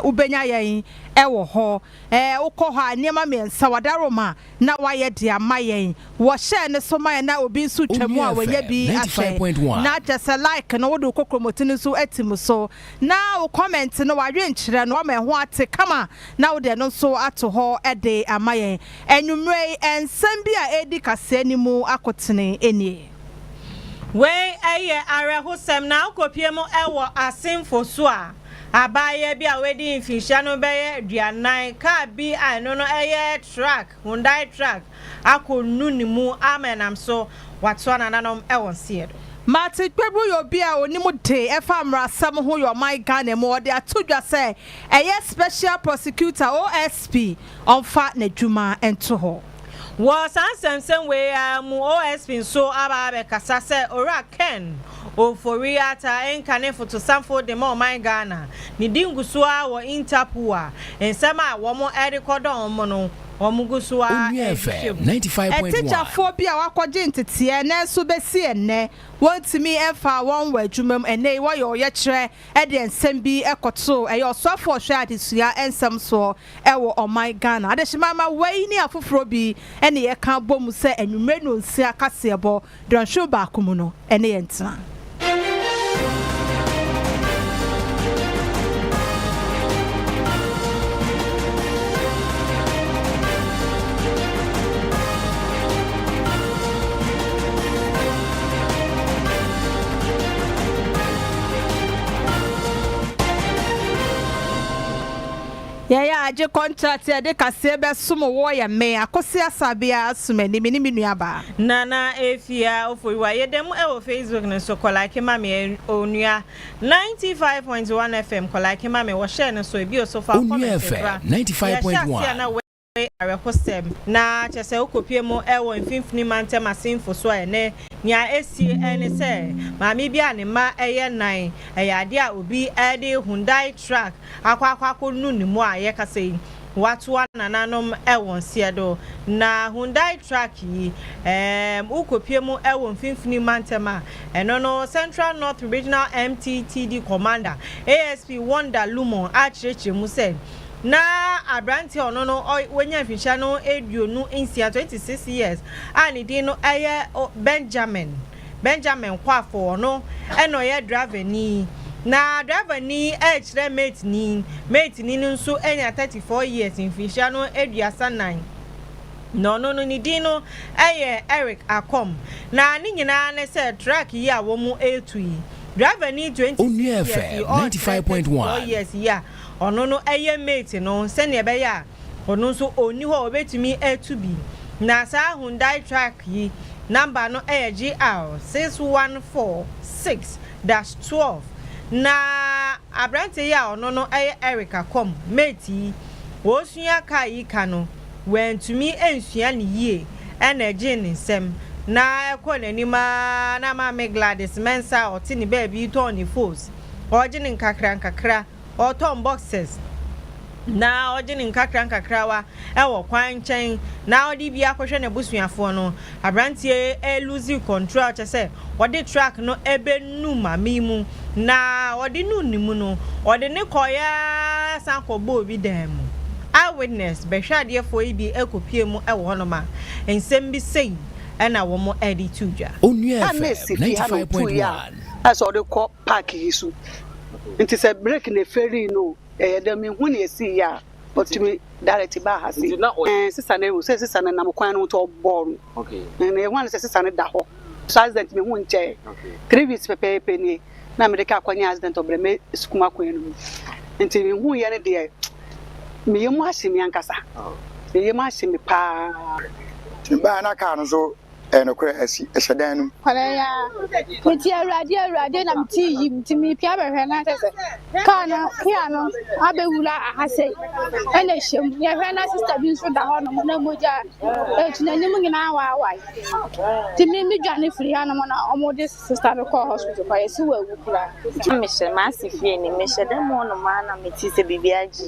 ubenya yen ewo ho ukọ ha niema mensa wadaroma na waye de amayen wo share ne so maye na obi nso twemu a wenye bi ahwe na just like na wo do kokromotini so etimu so na wo comment no wadwe nkyere no ma ho ate kama na wo de no so ato ho ede amayen enwumrei ensem bi a edi kase ni mu akotene enie we eye arehosem na okopie mu ewo asemfo so a abaye bi a wedi infisha no beye aduanan ka bi ano no eye truck Hyundai truck akonu ni mu amenam so wato nananom ewon siedo Mati kwebu yo bia onimu de efa mrasam ho yo my Ghana mo de atodwa se eye special prosecutor OSP onfa na dwuma ento ho was ansem we mu OSP so aba kasa se ora Ken Oforiwaa ta enkane foto samfo de mo my Ghana ni dinguso a wo Interpol ensema wo mo erekodo mo no Omugusua 95.1 teacher phobia wakoje ntete na so besi enne wontimi emfa won wadwumam enne wo ye kire e de ensem bi ekoto e yo sofo hwe adesua ensem so e wo oman Ghana adeshimama wei ni afoforo bi ene ye kan bom se anwumre no nsi akasebo donhwo ba komu no ene ye ntena Yeah, aje contract ya de kase be sumo wo ya me Akosua Asabea Asomaning ni nuaba Nana Afia Oforiwaa yedem e wo Facebook ne so kolake ma me Onua 95.1 FM kolake ma me wo share ne so ebi o so fa comment 95.1 Arehosem na chese okopie mu ewo mfimfini mantem asemfo so ene nya esi ene se maami bia ne ma eye nan ade a obi ede Hyundai truck akwa nu ni mu a ye kase watu nananom ewon siedo na Hyundai truck yi ukopie mu ewon mfimfini mantema eno no Central North Regional MTTD Commander ASP Wonder Lumon achireche mu se na abranti ono no wenya fisha no eduonu insia 26 years ani din no eye Benjamin kwafo no eno ye driver ni na driver ni kire mate ni nso enya 34 years in fisha no eduasa 9 no ni din no eye Eric Akom na ni nyina ne se track yi a wo mu etui driver ni 20 years 95.1 years ya ono no eye mate no se ne be ya ono so oni ho obetumi etubi na sa Hyundai truck yi number no eye GR 6146-12 na abrante ya ono no eye Erica com mate wo sua kai ka no wentumi ensua ne yie energy ne nsem na ekonanima na ma me Gladys Mensa otini baby to ni force ojini nkakra or tom boxes na ojini nkakra wa ewo kwan chen na odi bia kwhwe na busuafo no abrantie lose control chese odi track no ebe nu mamimu na odi nu nimu no odi ne koya sankobo obi dem eyewitness behwade fo ibi ekopie mu ewo honoma ensem bi sei ena wo mo edi tuja Onua 95.1 aso de ko park yisu nti se break na ferry no dem hu na esi ya otimi direct ba ha si sisa na hu sisa na nam kwan no to ball okay na hu na sisa na da ho accident me hu nche crevice pepe ni na america kwanya accident obreme sukuma kwan no nti me hu ye ne de me yemu asemi ankasa me yemu asemi pa ba na ka no so no kure asi ehyedan ya meti awrade na mti yi mtimi pia behwe na tese kana pia no abewula ahase ene hjem ye hwe na sister bi nso da ho no na moja tunanim nyina wa timi mi dwane firi ha no na omode sister no call hospital kwa yesi wa wukura mishe masifie ni mishe dem no ma na meti se bibia ji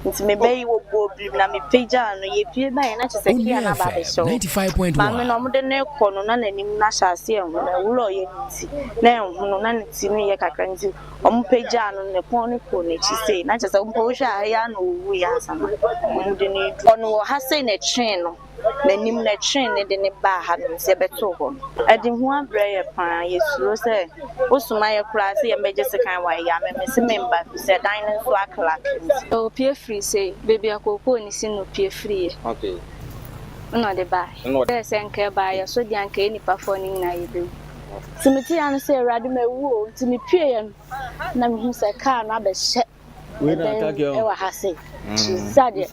nti me bayi wo bo bi na me pagya no ye pie ba na chese kia na ba be show 95.1 ba me no mo de ne ko no na nanim na hyase e ho na wuro ye nti na ho no na nti no ye kakra nti om pagya no ne pon ne ko ne chi sei na chese mpo hwa ya no wu ya sama mo de ne ono ha sei ne twen no nanim na twen ne de ne ba ha no se beto ho adi ho abrɛ ye pa yesuro se osuma ye kura se ye meje se kan wa ya me se member se dan ne so akla o pie free say baby akoko ni si no pie free okay no de ba e se nke ba ya so di anka ni pa fo ni na ye be timiti an se rade mewu o timi pie ye na me hu se car na be hye we na ka ke o e wa ha se sade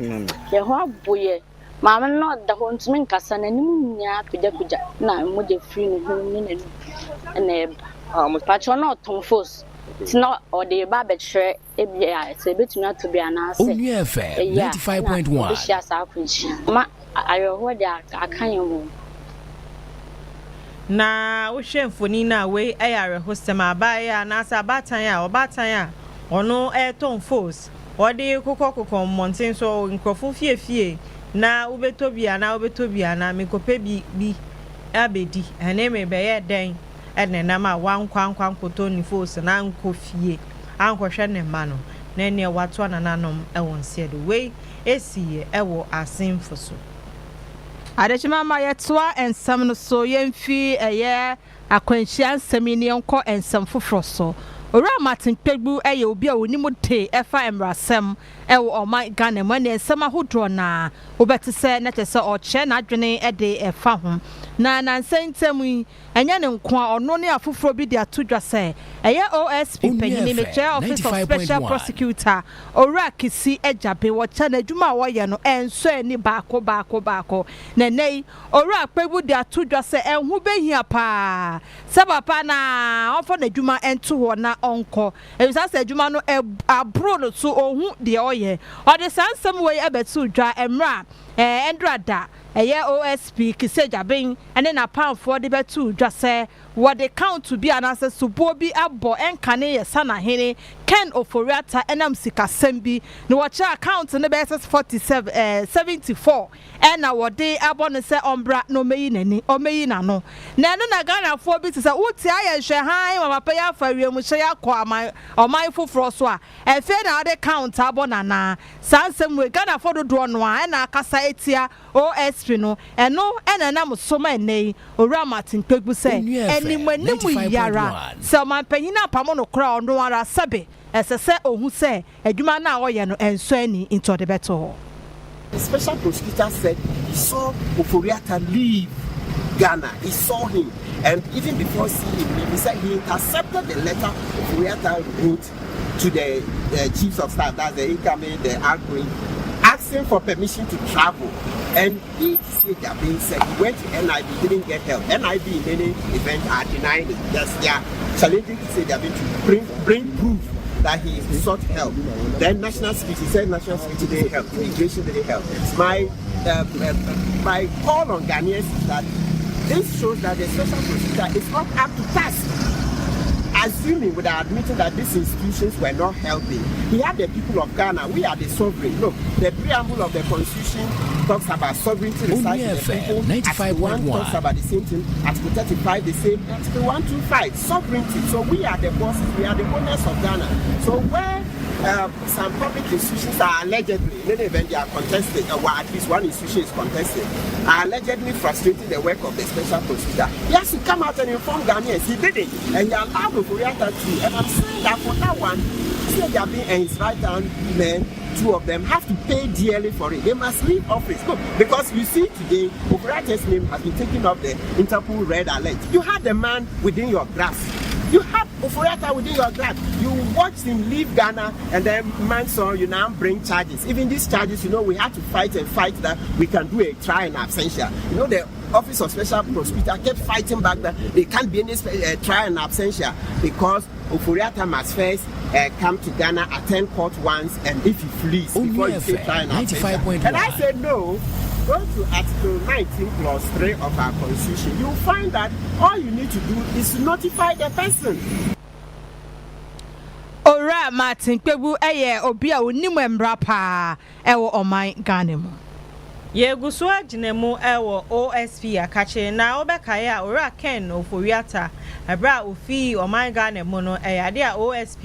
ye ho aboye mama no da ho ntumi nkasa na nim nya pija na mo je free no hu ni na na eba mo pacho no ton force tino o de ba be hwe e bia se betumi ato bia na ase Onua FM 95.1 bishia sa kunchi ma ayo ho de akan yo na wo hwe mfoni na we ayare hostem abaya na asa abatan a obatan a ono ton force odi kokokoko monten so nkrofo fie na ubetobia na mekope bi abedi ene me be ye den ene na ma wankwankwan koto ni force na nkofie ankohwe ne ma no na ene wato anananom ewon siedo we esiye ewo asemfo so adechima ma yetoa ensam no so yemfi eye akwanhia nsami ne enko ensam foforo so ora Martin Pegbu eye obi a wonimu te efa emrasem ewo oman Ghana mo ne ensam ahodro na obete se na chese oche na adwene ede efa ho na nansentemu enya ne nko a ono ne afoforo bi de atodwa se eye OSP panyini me chair office of special prosecutor ora kisi ejabe wo cha na adwuma wo ye no enso ani baako na nei ora Pegbu de atodwa se enhu behia pa se papa na ofo na adwuma ento ho na onko ebisa se adwuma no abro no so ohun de oye ode sansem we ebetu dwa emra endrada eye OSP kisejaben ene na panfo de betu dwa se what the count to be anase subo bi abo enkane ye sana hene Ken Oforiwaa enam sika sembi no watch account ne be 74 ena wode abo ne se ombra no meyi nani omeyi na no na no na Ghana fo bi se uti aye hwe han mama pa ya fawie mu hye ya ko oman foforo so a efe na de count abo na sansem we Ghana fo do no a ena akasa etia OSP no eno ena na musoma enei owura Martin Pegbu se eni manimu yara se man panyina pamo no kra ono ara sabe esese ohun se adwuma na oye no enso ani into the better. The special prosecutor said he saw Oforiwaa leave Ghana. He saw him, and even before seeing him, he said he intercepted the letter Oforiwaa wrote to the chiefs of staff, that's the incoming, the outgoing, asking for permission to travel. And he said he went to NIB, didn't get help. NIB in any event are denying it. Yes, they are challenging to say they are going to bring proof that he sought help. Then national security, he said national security didn't help, immigration didn't help. My call on Ghanaians is that this shows that the special prosecutor is not up to task. Assuming without admitting that these institutions were not helping, he had the people of Ghana. We are the sovereign. Look, the preamble of the Constitution talks about sovereignty resides in the people. 95.1 talks about the same thing. Article 35, the same. Article 125, sovereignty. So we are the bosses. We are the owners of Ghana. So where some public institutions are allegedly, in any event they are contested, or at least one institution is contested, are allegedly frustrating the work of the special prosecutor. He has to come out and inform Ghanaians. He did it, and he allowed Oforiwaa to. And I'm saying that for that one, Jabi and his right-hand men, two of them, have to pay dearly for it. They must leave office. Look, because you see today, Oforiwaa's name has been taken off the Interpol Red Alert. You had the man within your grasp. You have Oforiwaa within your grasp. You watched him leave Ghana, and then Mansour, you now bring charges. Even these charges, you know, we had to fight that we can do a trial in absentia. You know, the Office of Special Prosecutor kept fighting back that there can't be any trial in absentia because Oforiwaa must first come to Ghana, attend court once, and if he flees before you say trial in absentia. And I said no. Go to Article 19 Clause 3 of our Constitution. You'll find that all you need to do is to notify the person. Ora Martin Kwebu eye obi a onim embra pa ewo oman Ghana mu. Ye gusua jinemu ewo OSP akache na obekaye a ora Ken Oforiwaa ebra ofi oman Ghana mu no ade a OSP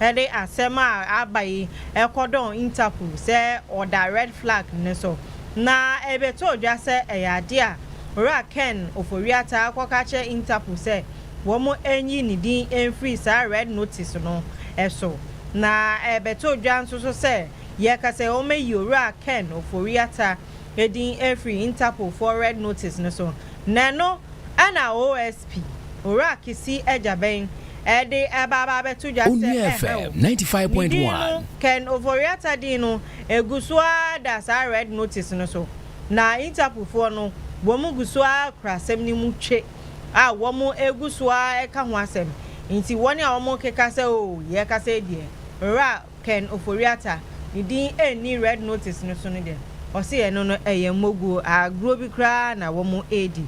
ede asema abayi ekodon Interpol se order red flag ne so na ebeto odwa se ade a ora Ken Oforiwaa akwakache Interpol se womo enyi ni din enfree sa red notice no eso na ebeto odwa nso so se ye ka se o meyi ora Ken Oforiwaa edin every Interpol for red notice no so nano ana OSP ora kisi ejaben ede ababa betu ja se 95.1 Ken Oforiwaa din no egusua da sa red notice no so na Interpol for no womu gusua krasem ni mu twe a womu egusua eka ho asem nti woni a womu keka se o ye ka se die ora Ken Oforiwaa ni din eni red notice no so ne de osi eno no mogu agro bi kra na womu edi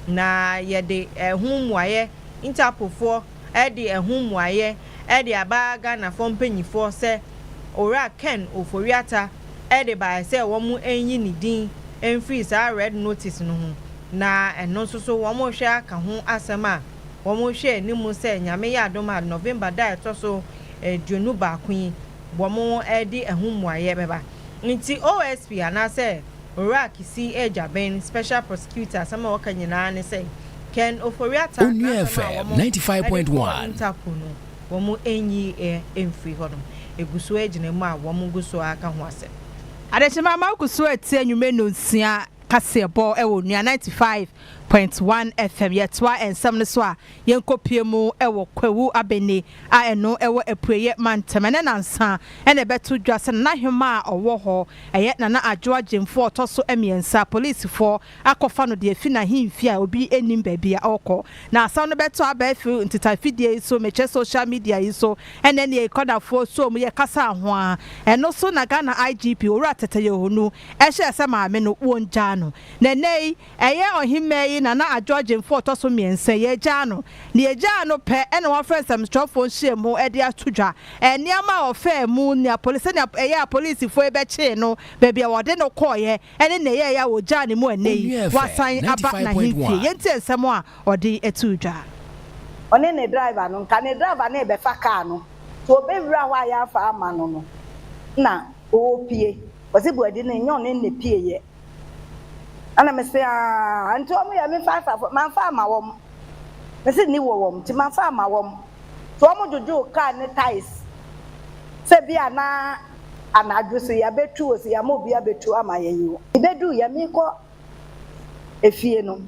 na yede ehunmuaye Interpol for edi ehunmuaye edi abaga na fompanyifo se ora Ken Oforiwaa edi ba se womu enyi ni din enfree sa red notice no ho na eno so womu hwe aka ho asema womu hwe ni mu se nyame ya adoma November da etoso duonu ba kun womu edi ehunmuaye beba nti OSP anase ora kisi ejaben special prosecutor sama waka nyina ne say Ken Oforiwaa Onua FM 95.1 Interpol no womu enyi enfree hodom eguso ejine mu a womu guso aka ho ase Adechima ma kuso etie nwume no nsia kasebo ewo nua 95.1 FM yetwa ensam ne so a yenkopie mu ewo kwawu abene a eno ewo epueye mantemene nansa ene beto dwase na hwema a owo ho eye na adwoa jemfo otoso emiensa police for akofa no de afi na himfi a obi enim babia okọ na asam no beto abafi ntitafidie so meche social media yiso ene ne ekodafo so mu ye kasa ho a eno so na Ghana IGP ora teteye honu ehye ese maame no wonja no nenei eye ohimei na adwoa mfo otoso miense ye gya no ne ye gya no pe ene wa friend sam strofo nhye mu ede atodwa eniama ofa mu ne police ne eye police fo ebe che no bebia wode no koye ene ne ye ya wo gya ne mu enei wasan aba na himfie ye nti ensem a ode etudwa one ne driver no nka ne driver na ebe fa car no to obewura wa ya fa ama no na o pie osibu ade ne nyon ne pie ye ana me say anto mo ya me fa man fa ma wom me say ni wo wom ti man fa ma wom to mo jojo car ne ties se bia na anadwo so ya betu o se ya mo bia betu ama ye yi ibedu ya mi ko efie no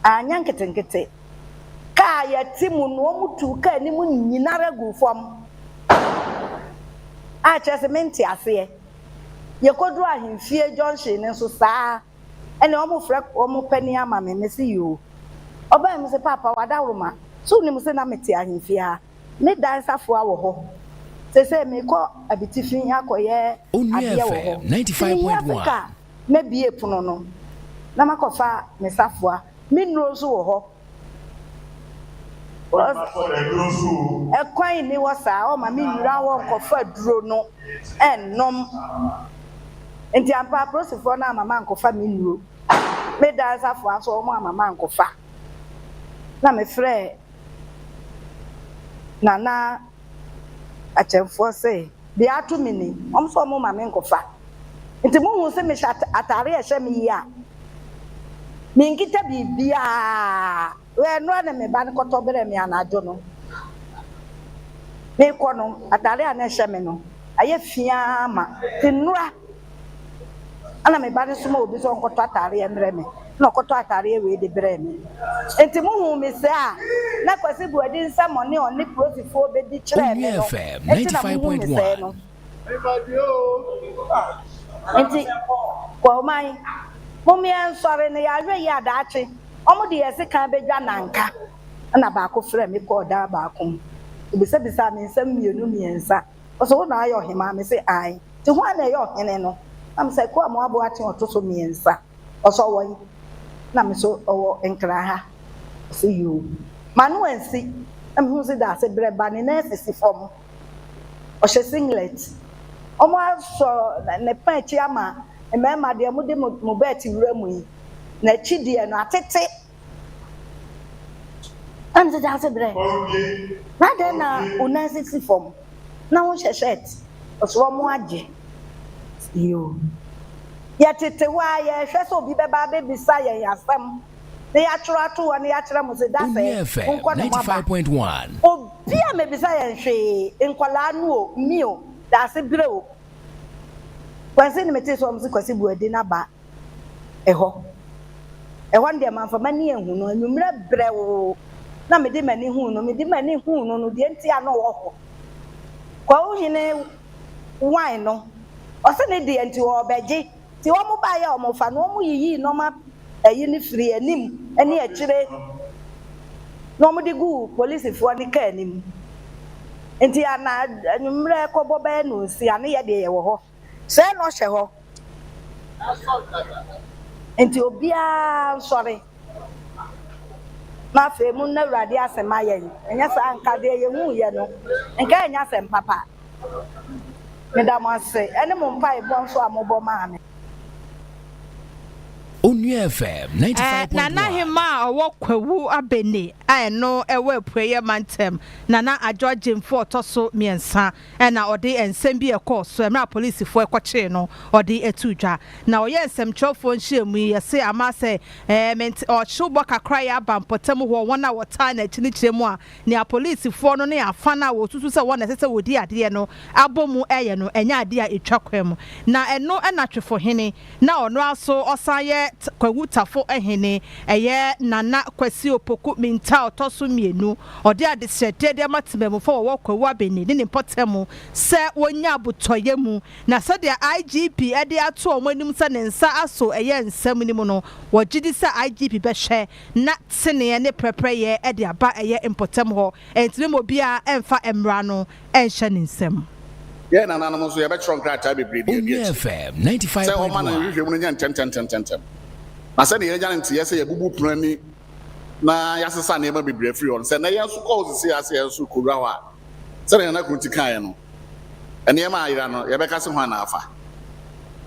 anya nketenkete ka ya timu no mutu ka ni mu nyinara gu fam a chesement ase ye kodru ahimfie junction ne so saa ene omo frek omo pani ama me si yo oba me se papa wadawroma so ni mu se na meti ahimfie ha me dansafo a wo ho se me ko abitifin akoye abia wo ho 95.1 me bie puno no na makofa me safo a me nro so wo ho ekwan ni wasa o ma me nwura wo nkofa duro no ennom enti ampa prosifo na mama nkofa me nuro me dansa fo aso o mama nkofa na me frɛ nana achemfo se bi atu mini omso mo mama nkofa enti mo hu se me atare ehye me ya me nkita bibia we no na me ba nkoto bere me anajo no me ko no atare ana ehye me no aye fia ma tinura ana me ba suma obi so nkoto atare emre me na okoto atare we de bere me enti mo hu me se a na kwase bu adi nsamone oni prosifo be di kire me no 95.1 enti ko mai mo me ansore ne ya hwe ya daache omo de yesi kan bedwa nanka na ba ko frɛ me ko da ba ko bisa me nsam mienu miensa oso wo na ayo hema me se ai ti ho na ayo hene no am se ko amo abo ate otoso miensa oso wo na me so owo enkra ha see you manu ensi am hu se da se bre ba ne na sisi fom ɔhyɛ singlet ɔmo asɔ ne pɛnkyi ama mmarima deɛ mo de mo bɛɛti wura mu yi n'akyi deɛ no atete ɛn tete ase brɛ n'adeɛ na onan sisi fam na wɔn hyɛ shirt ɔsoro ɔmo agye yoo yɛtete hɔ a yɛhwɛ sɛ obi bɛba abɛbisa yɛn asɛm na yɛatwerɛ ato hɔ na yɛakyerɛ mo sɛ dasɛ nkɔ ne mo aba obi a mebisa yɛn hwee nkɔlaa no o mi o daase bere o kwansi ne mete so ɔmo si kwasi buadi n'aba ɛhɔ no deɛ manfama ni ehu no enwummerɛ brɛ o na mede mani hu no deɛ nti a no wɔ hɔ kwa ohene wine no ɔsɛ ne deɛ nti wɔ ɔbɛgye ti wɔn ba yɛ wɔn fa no wɔn yiyi nɔɔma ɛyi ne firi anim ɛne akyire na wɔn de gu polisifoɔ ne kaa anim nti ana enwummerɛ kɔbɔ bɛyɛ no si ano yɛ deɛ yɛ wɔ hɔ sɛ na ɔhyɛ hɔ nti obiara nsɔre na afei mu na awurade asɛm ayɛ ɛnyɛ saa nka deɛ yɛhu yɛ no nka ɛnyɛ asɛm papa meda mo ase ɛne mo mpa ebɔ nso a mobɔ maa me Onua FM 95.1 Nana hima owo kwawu abeni no ewe pueye mantem Nana ajojin for toso miensa na ode ensem bi ekọ so emra police fo ekọche no ode etudwa na oye ensem chofo nhyiemu yese ama se o shubo kakra ya bampotem ho wona wota na chinichiremu a ne police fo no ne afa na wo tutu se wona sese wodi ade no abomu eye no enya ade a etwakwam na eno na twefo hene na ono aso osaye kwawu tafo ehene eye Nana Kwasi Opoku minta otoso mienu ode ade sede de matememu fo wo kwawu abeni ne potemu se wonya butoye mu na se de IGP ade ato omanim se ne nsa aso eye nsam ni mu no wogidi se IGP be hwe na tene ne prepreye ade aba eye impotem ho entime mobia emfa emra no enhye ne nsam yeah nana no so ye be tron krata be breed Onua FM 95.1 say o man no hwehwe mu nya ntem na se ne ye nya ntie se ye bubu prani na yasesa na ema bebre free on se na ye so call se ase ye so kura ho a se na na kunti kan no ene ema ayira no ye be ka se ho na afa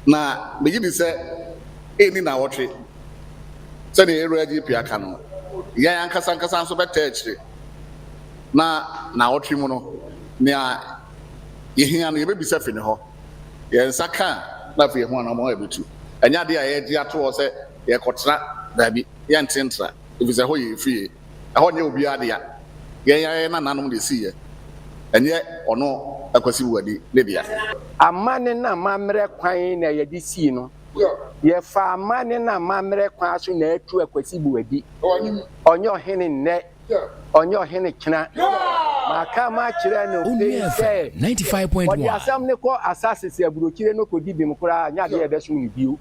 na meji bi se eni na wotwe se ne eru agi pia ka no ye yankasa so beta akire na wotwe mu no ne ye hia no ye be bi se fi ne ho ye nsaka na fi ho na mo ebetu enya de a ye gi ato se ye kotra dabi ye ntentra if say ho ye fie ho nye obi ade ya ye na nanom de si ye enye ono Akwasi wadi le dia amane na mamre kwan na ye de si no ye fa amane na mamre kwan so na atu Akwasi wadi onye ohene nne onye ohene kina maka ma kire no say 95.1 odi asam ne ko asase aburokire no ko di bim kura nya de ye be so ni biu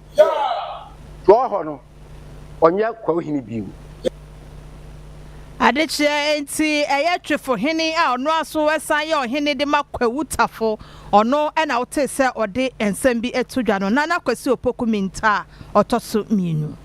to ho no onye kwa ohini biu adeche enti eye twefo hene a ono aso esan ye ohene de makwawu tafo ono na wote se ode ensem bi etudwa no Nana Kwasi Opoku minta otoso mienu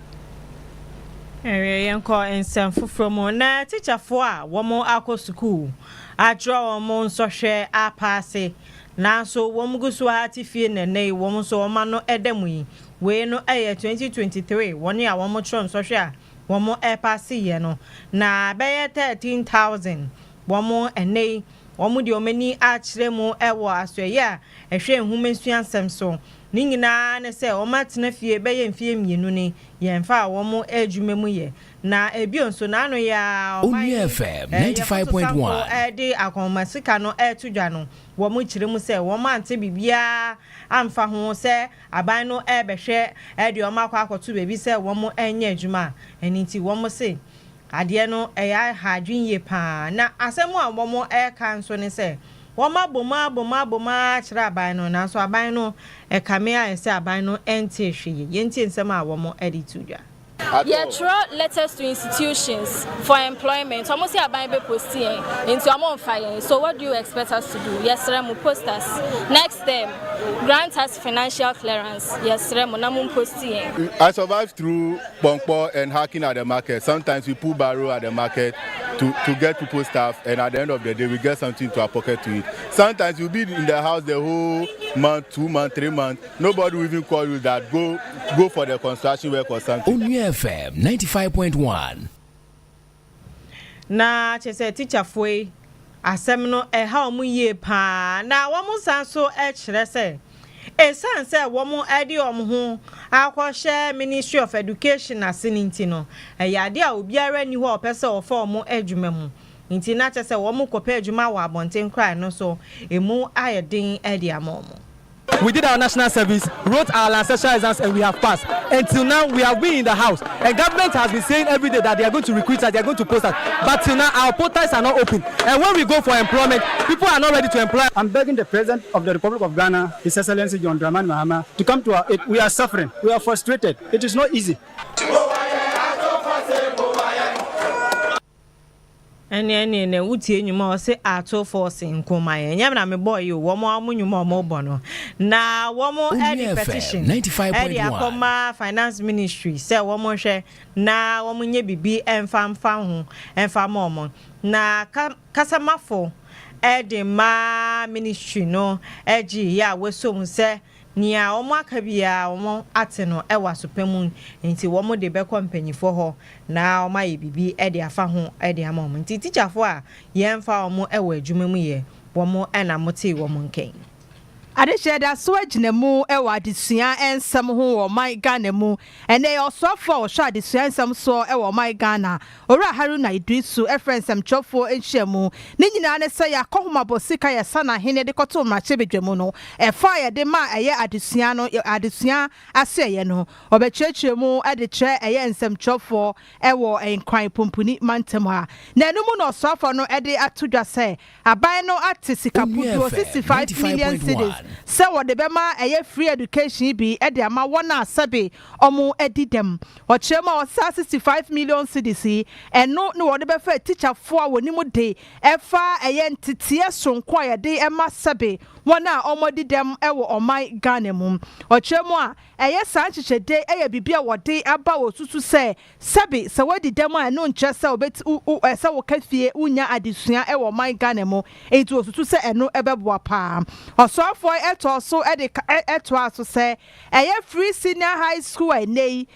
yenko ensem fofromo na teacher fo a womo akọ school atro womo nsohwe apase na so womo gusu hati fie nene womo so woma no edemu yi we no 2023 woni a womo tro nsohwe a womo epase ye no na beye 13,000 womo ene womo de omani a kire mu ewo asoye a ehwe enhumensu ansem so ni nyina ne se omatena fie beye mfie mienu ni yemfa womo adwumemu ye na ebionso na anu ya Onua FM 95.1 de akomasika no etudwa no womo kire mu se womo ante bibia amfa ho se aban no ebehwe de womo akwakoto bebi se womo enya adwuma eninti womo se ade no eya hadwin ye pa na asemu a womo kanso ne se woma boma kira aban no na so aban no kame a ese aban no ente hwe yenti nsem a womo editudwa throw letters to institutions for employment almost say aban be posting into amount fire. So what do you expect us to do? Yes remo post us next them grant us financial clearance. Yes remo na mun posting. I survived through Bonkpo and hacking at the market. Sometimes we pull barrow at the market to get people stuff, and at the end of the day, we get something to our pocket to eat. Sometimes you'll be in the house the whole month, 2 months, 3 months. Nobody will even call you that go for the construction work or something. Onua FM 95.1. Na chese teacher foi asem no ha omu ye pa na womu san so kire se esan se womu edi ho akwohye Ministry of Education asinti no yade a obiara ni ho opese ofa omu adwuma mu nti na chese womu kopa adwuma wa abonten krai no so emu ayedin edi amomo. We did our national service, wrote our ancestral exams, and we have passed. Until now, we have been in the house. And government has been saying every day that they are going to recruit us, they are going to post us. But till now, our portals are not open. And when we go for employment, people are not ready to employ. I'm begging the President of the Republic of Ghana, His Excellency John Dramani Mahama, to come to our aid. We are suffering. We are frustrated. It is not easy. ene utie nyuma o se ato force nkoma ye nyam na me boy yo wo mo amunyuma mo bono na wo mo edi petition 95.1 edi akoma finance ministry se wo mo hwe na wo mo nye bibi emfa ho emfa mo na kasamafo edi ma ministry no eji ya wesom se nia omo akabia omo ate no ewa supemu nti wo mo de be kompanyifo ho na omo ye bibi e de afa ho e de ama omo nti teacherfo a yemfa omo ewa adwuma mu ye wo mo na mote wo mo nken adehye da so agina mu ewa adesua ensem ho wo my Ghana mu ene osofo wo hwa adesua ensem so ewa my Ghana ora Haruna Idrisu efrensem chofo enhyiamu ne nyina ne se yakohoma bosika ya sana hene de koto mrache bedwemu no efa ye de ma eye adesua no adesua aseye no obechechemu ade tre eye ensem chofo ewo enkwan pompuni mantem ha na enumu no osofo no ede atodwa se aban no atisika pudu 65 million cedis se wode bema eye free education bi e de ama wona asabe omo edidem ochema osa 65 million cedis eno no wode be fa teacher fo a woni mu de efa eye ntetie sonko ye de ema sabe wona omo didem ewo oman Ghana mu ochemu a eye sanchiche de eye bibia wode aba osusu se sabe se wadi dem a no nche se obet se wo kafie unya adesua ewo oman Ghana mu etu osusu se eno ebeboa pa osofo eto so eto aso se eye free senior high school enei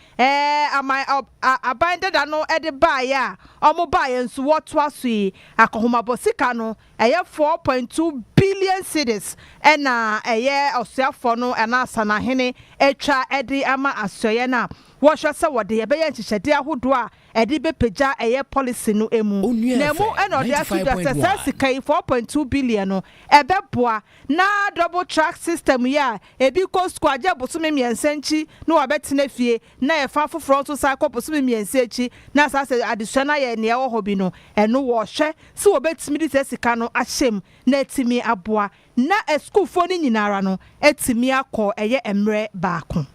abanded no ede ba ya omo ba ye nso woto aso yi akohoma bosika no eye 4.2 billion cedis ena eye osuafo no ena asana hene etwa ede ama asoye na wo hwe se wode ye be ye nchichede ahodo a ede be peja eye policy no emu na mu ena ode asuda se sika 4.2 billion no ebeboa na double track system ya ebi ko squad je bosume miensanchi na wabetena fie na ye fa foforo so sa ko bosume miensanchi na sa se additional ye ne wo hobi no eno wo hwe se wobetimi di sika no ahyem na etimi aboa na school fo ni nyinara no etimi akọ eye emre baako.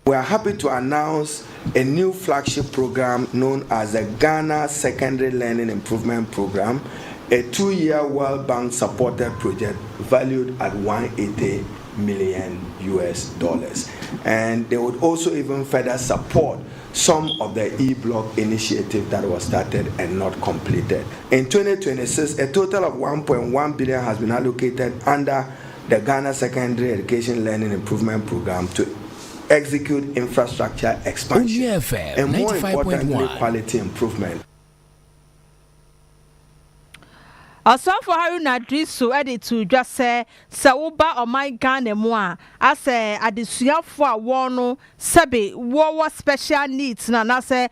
We are happy to announce a new flagship program known as the Ghana Secondary Learning Improvement Program, a 2-year World Bank supported project valued at $180 million. And they would also even further support some of the e-block initiative that was started and not completed. In 2026, a total of 1.1 billion has been allocated under the Ghana Secondary Education Learning Improvement Program to execute infrastructure expansion and more importantly quality improvement. Asafo Haruna Idrisu edit to just say Sauba or my Ghana mua ase adisuafo a wono sebe wo special needs na say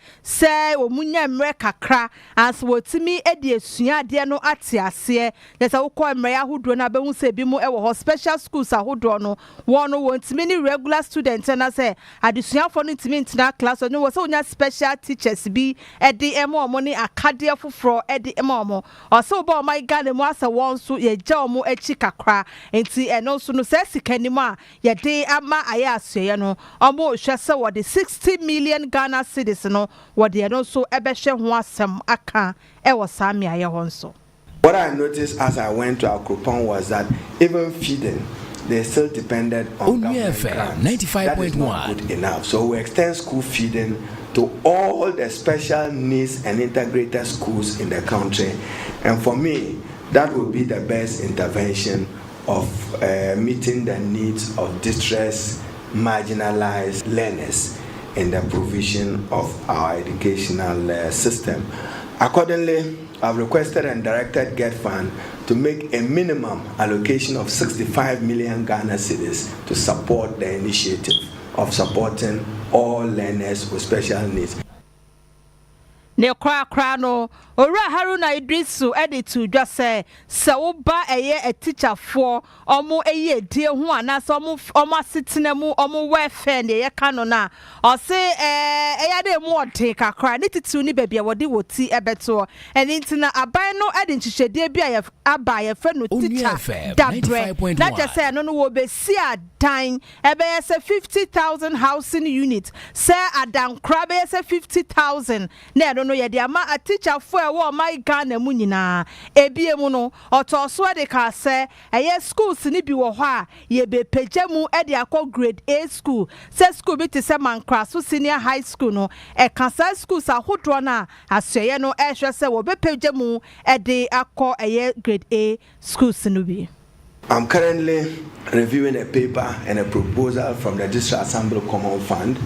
omunya mre kakra as wotimi edi esua de no ate ase na say wokọ mre ahodo na be hu se bi mu e wo special schools ahodo no wono wontimi ni regular student na say adisuafo no ntimi ntina class no wo say onya special teachers bi edi emo omo ni akade afoforo edi emo omo o say oba my Ghana mu asa won so ye gya omo echi kakra enti eno so no se sikanimu a ye de ama aya asye no omo hwe se wo de 60 million Ghana cedis no wo de eno so ebehwe ho asem aka e wo sami aye ho nso. What I noticed as I went to Akropong was that even feeding, they still depended on government grants. 95.1. That is not good enough. So we extend school feeding to all the special needs and integrated schools in the country. And for me, that would be the best intervention of meeting the needs of distressed, marginalized learners in the provision of our educational system. Accordingly, I've requested and directed GetFund to make a minimum allocation of 65 million Ghana cedis to support the initiative of supporting all learners with special needs. Ne kra no ora Haruna Idrisu editu just say wo ba a teacher for omo eye die ho anase omo asitena mu omo welfare ne ye ka no na o se eya de mu ode kakra ne titu ni bebia wode woti ebeto eni ntina aban no edi nhihwede bi a aba ye fe no teacher dabre na just say no wo be si adan ebe ye say 50,000 housing unit say adan kra be ye say 50,000 na no ye de ama a teacher for wo my Ghana mu nyina ebie mu no otoso de ka se eye schools ni bi wo ho a ye be pagya mu e de akọ grade A school se school bi te se Mankra so senior high school no e kasa schools ahodo na aseye no e hwe se wo be pagya mu e de akọ eye grade A schools no bi. I'm currently reviewing a paper and a proposal from the District Assembly Common Fund,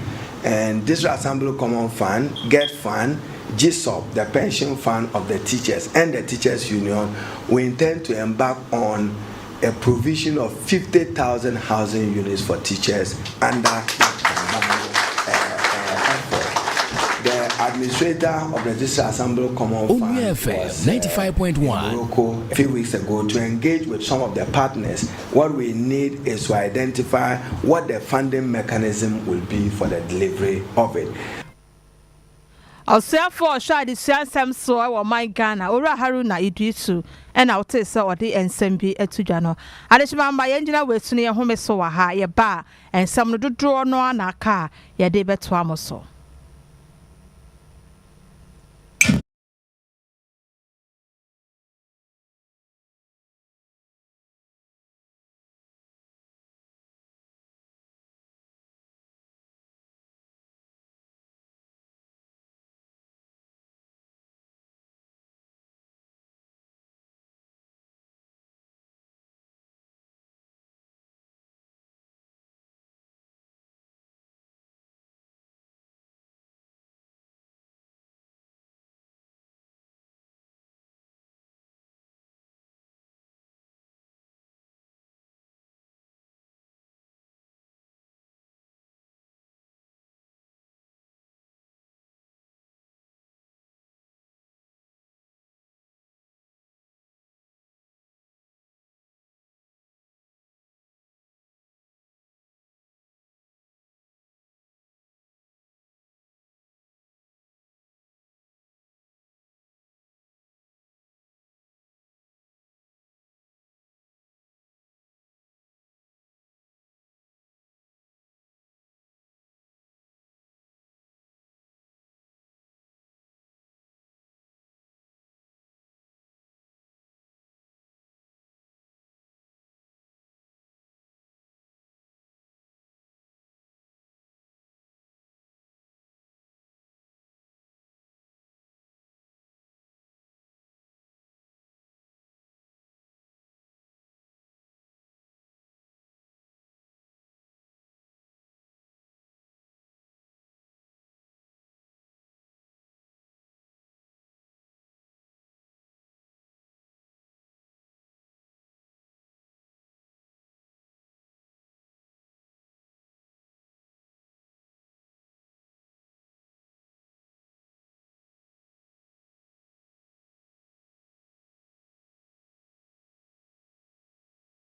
and District Assembly Common Fund, GetFund, GSOP, the pension fund of the teachers, and the teachers union, we intend to embark on a provision of 50,000 housing units for teachers under the administrator of the District Assembly Common Fund was 95.1 a few weeks ago to engage with some of the partners. What we need is to identify what the funding mechanism will be for the delivery of it. For sure the Sam so or my Ghana ora Haruna Idrisu and I'll tell so the NSMB etujano. Adishima my engineer we suni home so ha ye ba and some do draw no na car ye de beto so.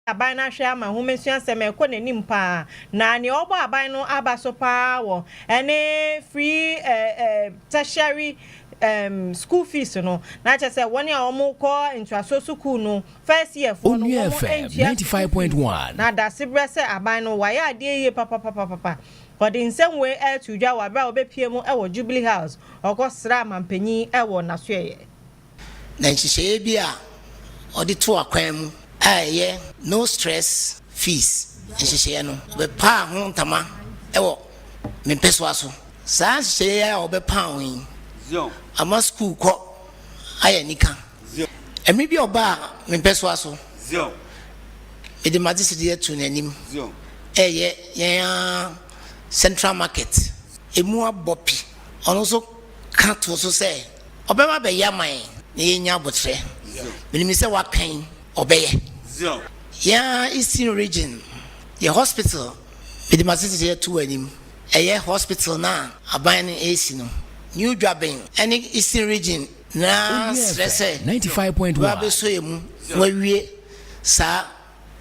Aban na hwe ama homesua seme ko nanim pa na ne obo aban no abaso pa wo ene free tertiary school fees no na che se woni a omo ko ntuaso school no first year for no 95.1 na da sibre se aban no wa ya de ye papa for the same way to dwa wa bra obepie mu e wo Jubilee House okosra mampanyi e wo na so ye na nchihye bia odi to akwan mu yeah, no stress fees. Nchihye no be pa ho ntama e wo me peso aso saa nhyehyɛeɛ a wɔbɛpa wo yi ama school kɔ ayɛ nika ɛmi bi ɔba a mempɛ so aso mede made sede atu n'anim ɛyɛ yɛn central market emu abɔ pi ɔno nso ka to so sɛ ɔbɛma bɛyɛ ama yɛn na yɛnya abɔkyerɛ menim sɛ wakan ɔbɛyɛ yɛn eastern region yɛ hospital mede made sede atu anim ɛyɛ hospital na aban no ɛsi no new dwabin ɛne eastern region na srɛ sɛ 95.1 wabɛso yɛ mu wawie saa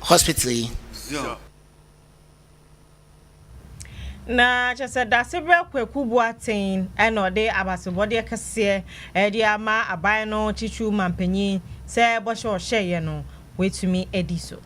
hospital yi na kyerɛ sɛ dase berɛ kwaku boaten ɛna ɔde abasebɔdeɛ kɛseɛ ɛde ama aban no kyitwiw mampanyin sɛ bɔhyɛ ɔhyɛeɛ no wɔatumi adi so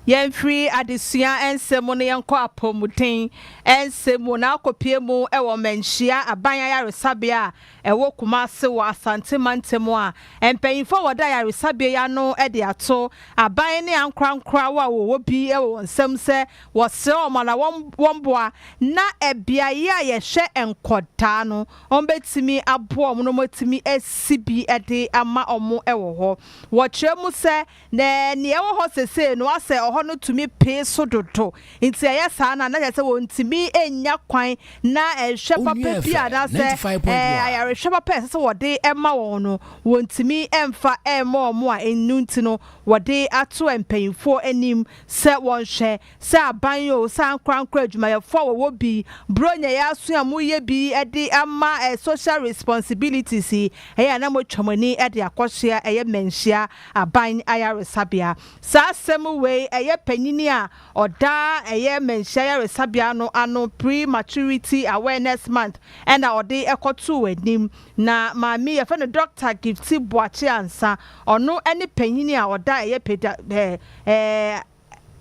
yɛmfiri adesua nsɛm no yɛnkɔ apɔmuden nsɛm na akɔpie mu ɛwɔ manhyia aban ayaresabea ɛwɔ Kumase wɔ Asante mantam a mpanyinfo wɔda ayaresabea ya no ɛde ato aban ne ankorankora wa wɔwɔ bi ɛwɔ nsɛm sɛ wɔsrɛ ɔma na wɔmboa na ɛbiaeɛ a yɛhwɛ nkɔdaa no ɔmbɛtumi aboa ɔmo no mɔtumi asi bi ɛde ama ɔmo ɛwɔ hɔ wɔkyerɛ mu sɛ na nea ɛwɔ hɔ sesee no asɛ no tumi pay so dodo nti ɛyɛ saa na na sɛ wɔntumi enya kwan na ɛhwɛ papa bi a na sɛ ayarehwɛ papa ɛsɛ sɛ wɔde ɛma wɔn no wɔntumi ɛmfa ɛma ɔmo a enu nti no wɔde ato mpanyinfoɔ anim sɛ wɔnhwɛ sɛ aban yo sɛ ankorankora adwumayɛfoɔ wɔwɔ bi bronya yɛ aso a moyɛ bi ɛde ama social responsibilities ɛyɛ na motwamani ɛde akɔhyia ɛyɛ manhyia aban ayaresabea saa asɛm wei ɛyɛ panyini a ɔda ɛyɛ manhyia ayaresabea no ano pre-maturity awareness month ɛna ɔde ɛkɔto anim na maami yɛfɛ no Dr. Gifty Boakye Ansa ɔno ɛne panyini a ɔda ɛyɛ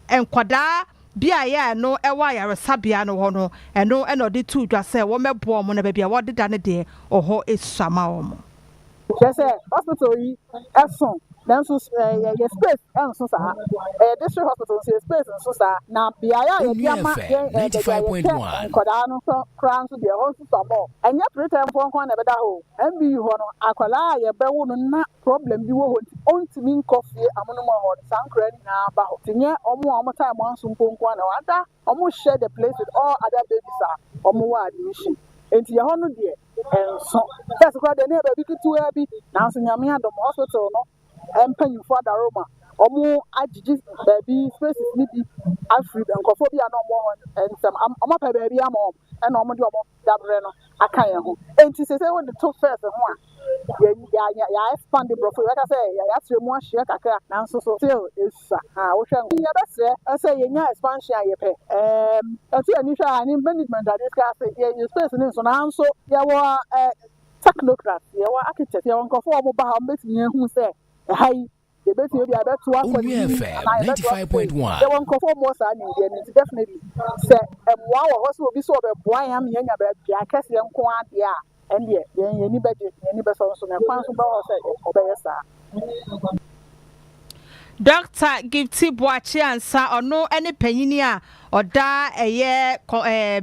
nkwadaa bi a yɛ no ɛwɔ ayaresabea no hɔ no ɛno ɛna ɔde to dwa sɛ wɔmɛboa ɔmo na baabi a wɔdeda ne deɛ ɔhɔ esuama ɔmo. Kyerɛ sɛ hospital yi ɛso nanso yɛ space ɛnso saa district hospital nso yɛ space nso saa na beaeɛ a yɛde ama yɛn nkwadaa no koraa nso deɛ ɛhɔ nso sɔmɔ ɛnyɛ preterm nkɔnkɔn na ɛbɛda hɔ MBU hɔ no akwadaa a yɛbɛwo no na problem bi wɔ hɔ nti ɔntumi nkɔ fie amonom hɔ no saa nkwadaa nyinaa ba hɔ nti nyɛ ɔmo a ɔmo time nso mponko na wada ɔmo share the place with all other babies a ɔmo wɔ admission nti yɛhɔ no deɛ ɛnso first koraa deɛ ne yɛ baabi ketewa bi nanso nyame adom hospital no mpanyinfo adaroma ɔmo agyegye baabi spaces ni bi afiri nkɔfo bi a na ɔmo hɔ nsɛm ɔmo apɛ baabi ama ɔmo ɛna ɔmo de ɔmo dabrɛ no aka yɛn ho nti sɛ wɔde to first ho a yɛ expand brɔfo yɛka sɛ yɛakyerɛ mu ahyia kakra nanso so still ɛsa wohwɛ no yɛbɛsrɛ ɛsɛ yɛnya expansion a yɛpɛ ɛto yɛni hwɛ a ne management ade ska sɛ yɛ space ne nso nanso yɛwɔ technocrat yɛwɔ architect yɛwɔ nkɔfo a ɔmo ba ha ɔmo bɛtumi ahu sɛ ɛha yɛbɛtumi bi abɛto akɔdi 95.1 yɛwɔ nkɔfo mmɔ saa nimdeɛ no nti definitely sɛ ɛmmoa wɔ hɔ sɛ obi sɛ ɔbɛboa yɛn ama yɛnya baabi akɛseɛ nko adeɛ a ɛndeɛ yɛni bɛgye yɛni bɛsɔ nso na kwan so bɛwɔ sɛ ɔbɛyɛ saa. Dr. Gifty Boakye Ansa ɔno ɛne panyini a ɔda ɛyɛ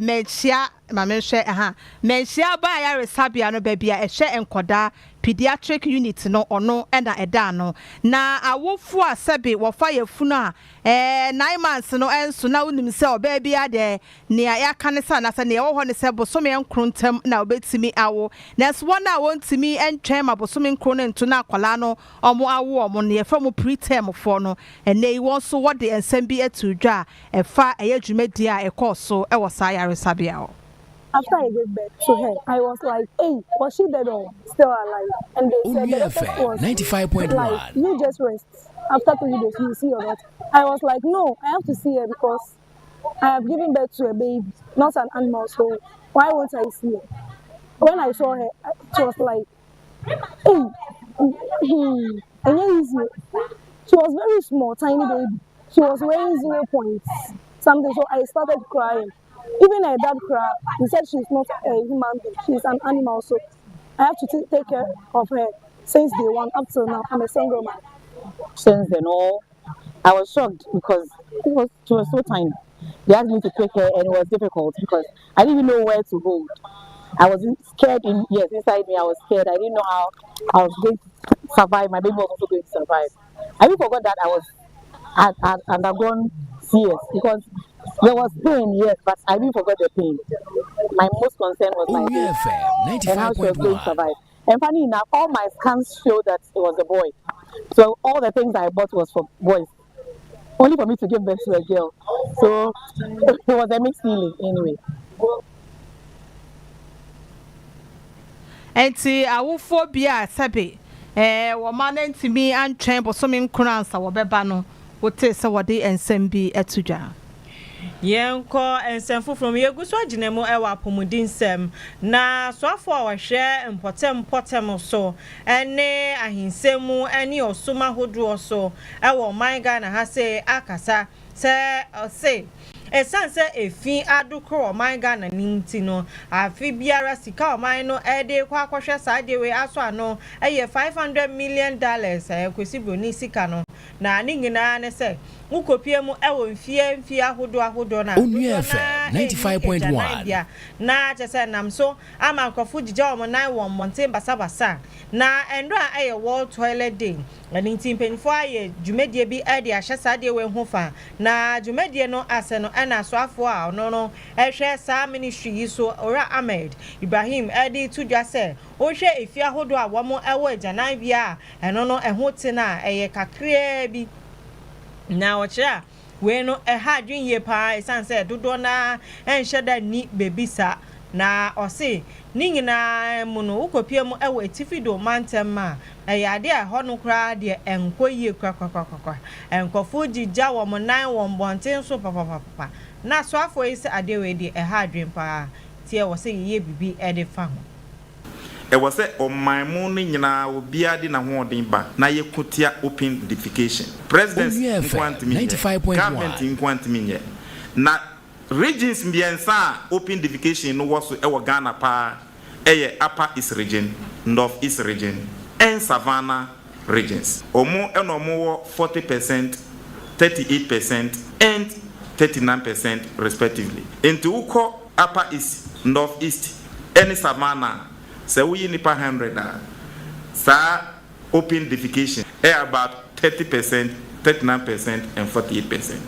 manhyia mamehwɛ manhyia ba ayaresabea no baabi a ɛhwɛ nkɔdaa pediatric unit no ɔno ɛna ɛda no na awofo a sɛbe wɔfa yɛfunu a 9 months no ɛnso na wonim sɛ ɔbaa bi ade nea yɛaka ne sa na sɛ nea ɛwɔ hɔ ne sɛ bosome nkro ntam na obɛtumi awo na so wɔn a wɔntumi ntwɛn ma bosome nkro no nto na akwala no ɔmo awo ɔmo ne yɛfa mo preterm for no ɛnɛ yi wɔn so wɔde nsɛm bi atu dwa ɛfa ɛyɛ dwumadi a ɛkɔɔ so ɛwɔ saa ayaresabea hɔ. After I gave birth to her, I was like, hey, was she dead or still alive? And they said the doctor was 95.1. Like, you just rest. After 3 days, you will see or not. I was like, no, I have to see her because I have given birth to a baby, not an animal, so why won't I see her? When I saw her, she was like, hey, and easy. She was very small, tiny baby. She was weighing 0 points something, so I started crying. Even her dad cried. He said she's not a human being, she's an animal, so I have to take care of her since day one up till now. I'm a single man. Since then, all I was shocked because she was so tiny. They asked me to take her, and it was difficult because I didn't even know where to hold. I was scared inside me. I was scared. I didn't know how I was going to survive. My baby was also going to survive. I even forgot that I had undergone CS because there was pain, yes, but I didn't forget the pain. My most concern was my baby and how she was going to survive. And funny enough, all my scans showed that it was a boy. So all the things I bought was for boys, only for me to give birth to a girl. So it was a mixed feeling anyway. Enti awufo bia sabe wo man ntimi antwen bosomi nkuransa wo beba no wote se wode ensem bi etudwa yenko ensem from yeguso aginemu ewa apomudin sem na soafo a wahwe mpotem so ene ahinsemu ene osuma hodo so ewo manga na ha se akasa se esanse efi adukro manga na ninti no afi biara sika oman no ede kwa akwhwe saade we aso ano eye $500 million kwesi broni sika no na ningina ne se ukopie mu ewo mfie ahodo na Onua FM 95.1 na chese nam so ama nkofo jija omo nan won monte basabasa na endo a eye world toilet day aninti mpenfo aye dwumedie bi ade ahye saade we hofa na dwumedie no ase no na soafo a no ehwe sa ministry yi so ora Ahmed Ibrahim ade tudwa se o hwe efi ahodo a womo ewo ajanan bia eno no ehote na eye kakra bi na ochira we no ha adwen ye pa esanse dodo na enhye ni bebisa na ose ni nyina mu no ukopie mu ewo etifido mantem ma ade a ho no kra de enkoyie kwakwakwakwa enkofo jija wo mo nan wo mbonten so papa na so afo ise ade we de ha adwen pa tie wo se ye bibi ede fa ho ewo se omaimu ni nyina obia de na ho odin ba na ye kutia open defecation presidency government nkwantimi na regions mbiensa open defecation no was ewo Ghana pa eye upper east region, north east region and savannah regions omo enomo 40%, 38% and 39% respectively into uko upper east, north east and savannah say we nipa 100 sa open defecation about 30%, 39% and 48%.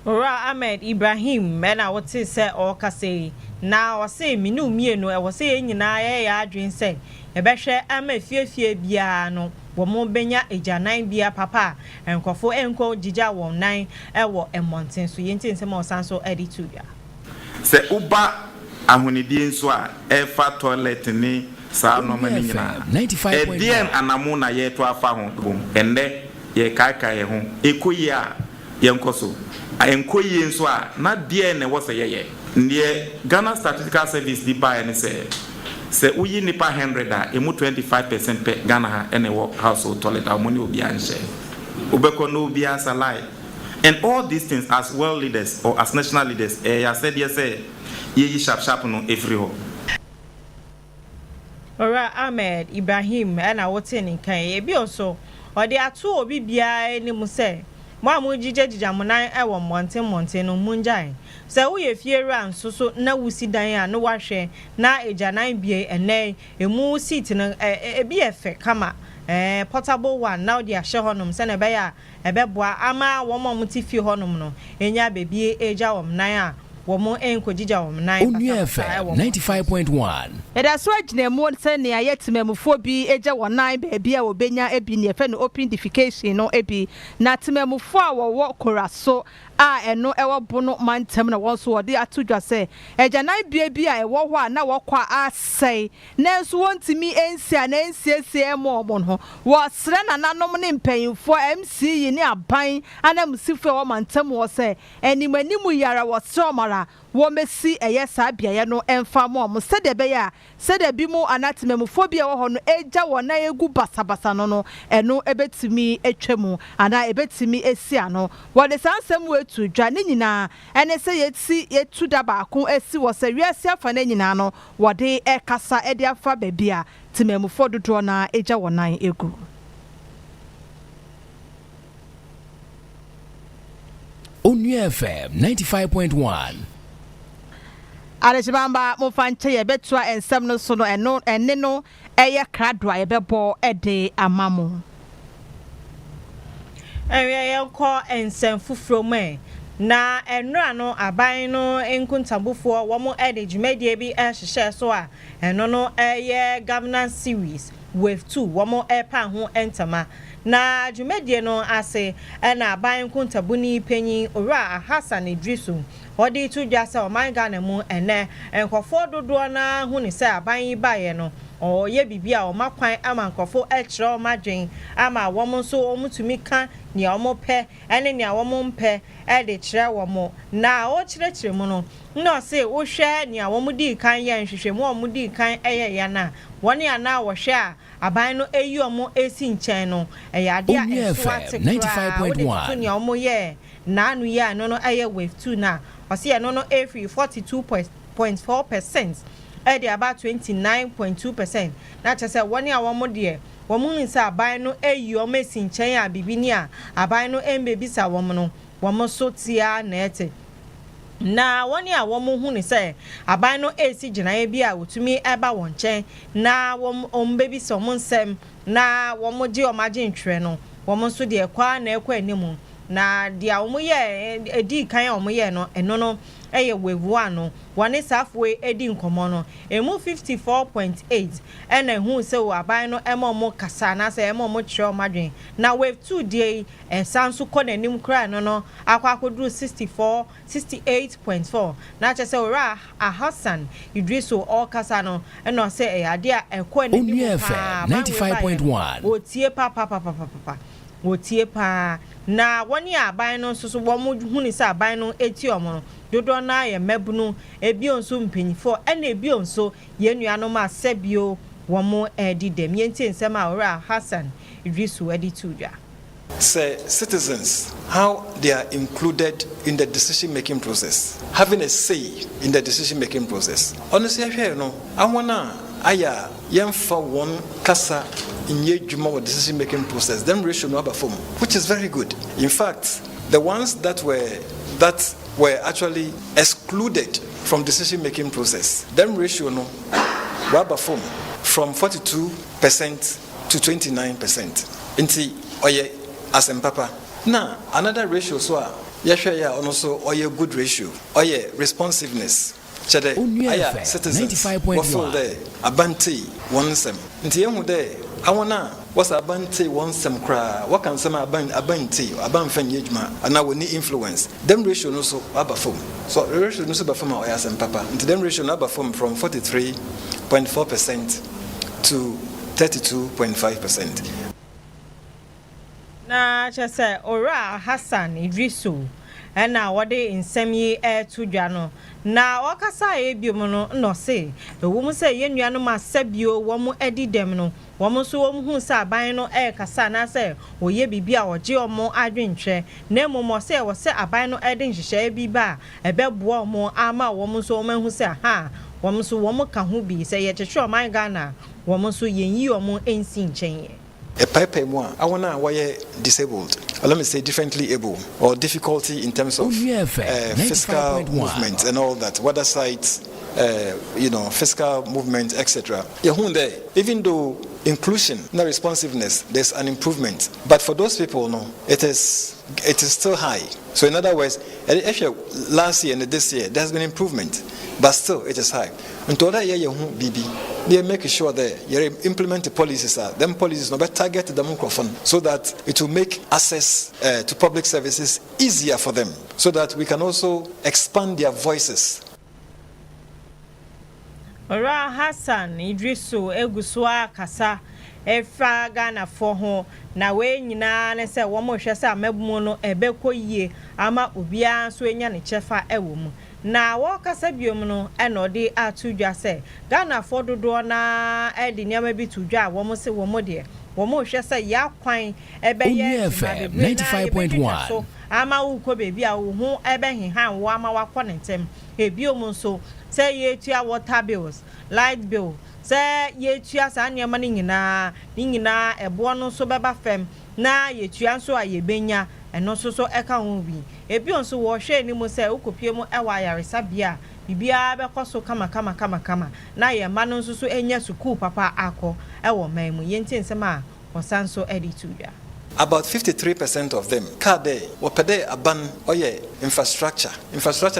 Ora Ahmed Ibrahim na wote se o kase na o se minu mienu e wo se nyina ya adwen se e behwe ama fiefie bia no wo mo benya ejanan bia papa enkofo enko jija won nan e wo emonten so yenti nsem o san so edi tuya se uba ahunidie nso a e fa toilet ni sa no mani nyina 95.1 edien anamu na ye to afa ho bom ende ye kaikai ye ho ekoyi a ye nkoso enkoyi nso a na die ne wo se ye ndie Ghana Statistical Service di buy ne se uyi nipa 100 a emu 25% pe Ghana ha ene wo household toilet a money obi anse obeko no obi asalai and all these things as world leaders or as national leaders ya said yes ye sharp no every ho. Ora Ahmed Ibrahim na wote ni kan e bi oso ode ato obi bia ni mu se mo amujijejija munan e wo monten no munjai se wo ye fiera nsoso na wusi dan a no wahwe na ejanan bie ene emu seat no e bi efe kama portable one now dia hye honum se na be ya ebeboa ama wo mo mutifi honum no enya bebie eja wo nan a womo enkojija wo nan Onua FM 95.1 eda so aginemu se ne ayetimemufo bi eja wo nan baabi a wo benya ebi ne efe no open defecation no ebi na timemufo a wo koraso a eno ewo bono mantem na wonso wode atudwa se eja nan bi a ewo ho a na wokwa asai nanso wontimi ensia na ensiesie emo no wo sre na nanom ne mpanyimfo MC yi ne aban anamsifo wo mantem wo se animanimu yara wo sromara wo mesi eye sabia ye no emfa mo sede be ya sede bi mu anatememufobia wo ho no eja wo na egu basabasa no eno ebetimi etwemu ana ebetimi esia no wo de sansem we tudwa ne nyina ene se yeti yetu da baako esi wo se wiase afa ne nyina no wo de ekasa ede afa babia tememufo dodo na eja wo nan egu Onua FM 95.1. Alejibamba mo fanche ye betua ensem no so no enne no eye kradwa ye bebo ede amamo. Ye ko ensem fufuro me na enra no aban no enkuntabufo wo mo ede dwumadie bi ehhye so a eno no eye governance series wave 2 wo mo epa ho entama na dwumadie no ase na aban kuntabuni panyin owura Hassan Idrisu odi tu dwasa o man Ghana mu ene enkofo dodo na hu ni se aban yi baye no o ye bibia o makwan ama nkofo ekire o madwen ama wo mo so o mutumi kan ni o mo pe ene ni wo mo mpe e de kire wo mo na o kire mu no no se wo hwe ni wo mo di kan ye nhwehwe mu o mo di kan eye ya na woni ana wo hwe a aban no eyi o mo esi nchen no eyade a eswate 95.1 ni o mo ye na anu ye no eye wave 2 na o se no every 42.4% at about 29.2%. Na chese woni a wo mo de wo mu nsa aban no eyi o mesi nchen a bibini a aban no embebisa wo mo no wo mo so tia na ete na woni a wo mo hu ni se aban no esi ginaye bi a wotumi eba won chen na wo ombebisa wo nsem na wo mo di o maje ntwe no wo mo so de kwa na ekwa animu na dia wo mo ye edi kan wo mo ye no eno no eye wevu ano wane safwe edi nkomo no emu 54.8 ena hu se wo aban no emo kasa na se emo kire madwen na wave 2 dey sanso ko nanim kra no akwakoduru 68.4 na che se ora Hassan Idrisu all kasa no ena se ade a ekọ nanim 95.1 otie papa wotie pa na woni aban no so wo mu huni sa aban no eti omo no dodo na ye mebunu ebionso mpanyifo ena ebionso ye nuanom asebio wo mu edi dem yenti nsem a ora Hassan Idrisu edi tudwa. Say citizens, how they are included in the decision-making process, having a say in the decision-making process. Honestly, I wanna aya yemfa one kasa in ye juma decision-making process. Them ratio no perform, which is very good. In fact, the ones that were actually excluded from decision-making process, them ratio no perform from 42% to 29%. Inti oye as papa. Now another ratio so ya also oye good ratio, oye responsiveness. Chede aya citizens what there abante one sem. Nti emu there awona was abante one sem kra. What can some abante fanyejma and now we need influence. Them ratio no so perform. So the ratio no so perform oya as papa. Nti them ratio no perform from 43.4% to 32.5%. Na chese ora Hassan Idrisu ena wode nsem yi tudwa no na wakasa ebiom no se ewum se yenuanom asabio wo mu edidem no wo mu so wo mu hu sa aban no kasa na se oye bibia oje omo adwenhwe na emu se wo se aban no ede nhihye bi ba ebeboa omo ama wo mu so wo hu se ha wo mu so wo mu ka ho bi se ye twetwe oman Ghana wo mu so yenyi omo ensi nchen a pipe more. I want to disabled, or let me say differently able, or difficulty in terms of fiscal movement and all that, water sites, fiscal movement, etc. Even though inclusion, no responsiveness, there's an improvement. But for those people, no, it is still high. So in other words, last year and this year, there's been improvement, but still it is high. Until that year, they make sure that you implement the policies. Them policies no better target the microphone so that it will make access to public services easier for them, so that we can also expand their voices. Ora Hassan Idrisu Egusua kasa efa Ghana for ho na we nyina ne se wo mo hwe se amabumu no ebekọ yie ama obia so enya ne chefa ewo mu na wo kasa biom no enode atudwa se Ghana for dodo na edi nyama bi tudwa wo mo se wo mo de wo mo hwe se ya kwan ebeye 95.1 so ama wo ko bebi a wo ho ebehihan wo ama wakọ ne ntem ebiom nso say ye tua water bills, light bill, say ye tua sa nyama ni nyina ebo no so beba fem na ye tua so a ye benya ɛno nso so ɛka ho bi ebi nso wɔhwɛ ni mu sɛ ukopie mu ɛwɔ ayaresa bia bibia bɛkɔ so kama na yɛ ma no nso so enya sukuu papa akɔ ɛwɔ man mu yɛnti nsɛm a wɔsan so ɛde tuya. About 53% of them car there wopede aban oye infrastructure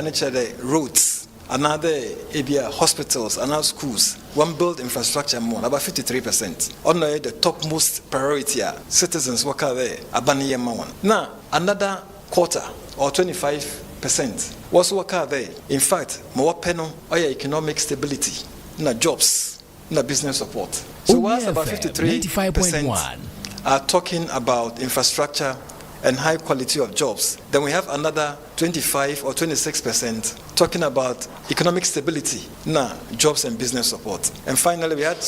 nature the roads another ebia hospitals and schools one build infrastructure more about 53% on the topmost priority citizens work there aban yema one now another quarter or 25% was work there in fact more penal oye economic stability na jobs na business support so what's about 53% are talking about infrastructure and high quality of jobs. Then we have another 25 or 26% talking about economic stability, jobs and business support. And finally, we had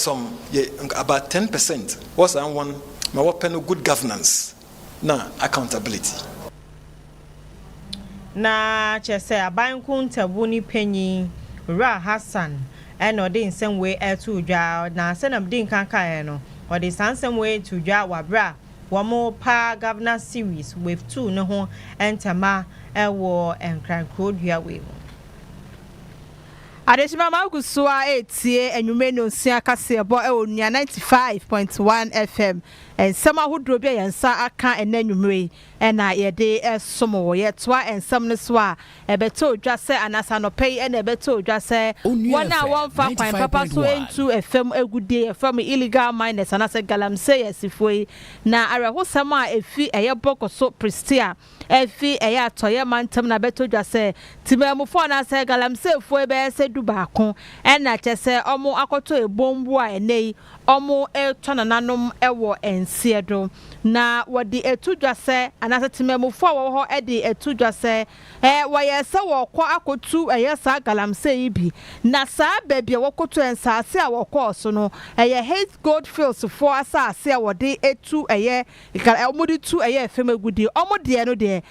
about 10% was on one good governance, accountability. Na chese abanku ntabuni penyi Ra Hassan and odi in some way to dwa na senam din kankan no. Or the Sansam way to Jawabra, one more pa governor series with 2 no ho and Tama and war and crank code your way. Adeshima Akosua etie enwume no sia kase ebo onia 95.1 FM and sama hudro bia yansa aka enanwumre na yede esomo ye toa ensam ne so a ebeto odwa se anasa no pay na ebeto odwa se wona wonfa kwan papa so entu FM egude FM illegal miners anasa galamse yesifoi na arehosam a efi eye bokoso pristia efi eye atoye mantam na beto odwa se timamufo na se galamse fo ebe se dubaako na chese omo akoto ebombu a enei omo etonananom ewo ensiedo na wodi etudwase anase timemufo a wo ho edi etudwase waye se wo kọ akotu sa galamse ibi na saa bebia wokoto ensase a wo kọ so no hate gold fields fo asase a wodi etu omudi tu efemegudi omode no de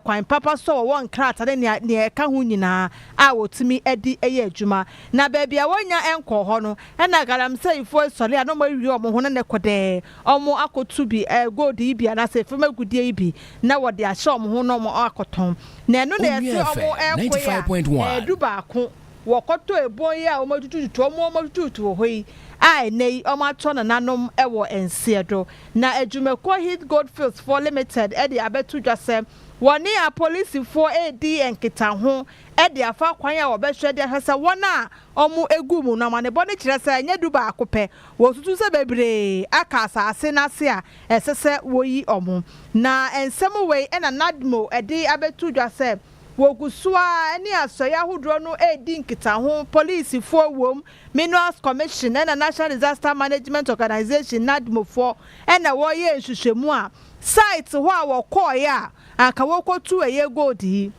kwan papa so wo nkrata ne ka ho nyina a wotumi edi adwuma na bebia wonya enko ho no na galamse ifo sole a no ma wi omo ho ne kode omo akotu bi gold ibi anase efemegudi ibi na wode ahye omo ho no mo akoton na eno na ese omo ekoya dubaako wokoto eboyi a omo tututu omo tututu hoi a nei omo ato na nanom ewo ensiedo na adwumako hit gold fields for limited e de abetu dwase woni a police for AD enkita ho e de afa kwan a obehwe de hwese wona omo egu mu na mane bone kire se nya duba akope wo tutu se bebre aka asase na se a esese woyi omo na ensem we e na nadmo e de abetu dwase wogusua eni asoya hudro no edi nkita ho police for wom minerals commission na national disaster management organization nadmo for na wo ye nhwehwemu a site ho a wo koya aka wokotu gold yi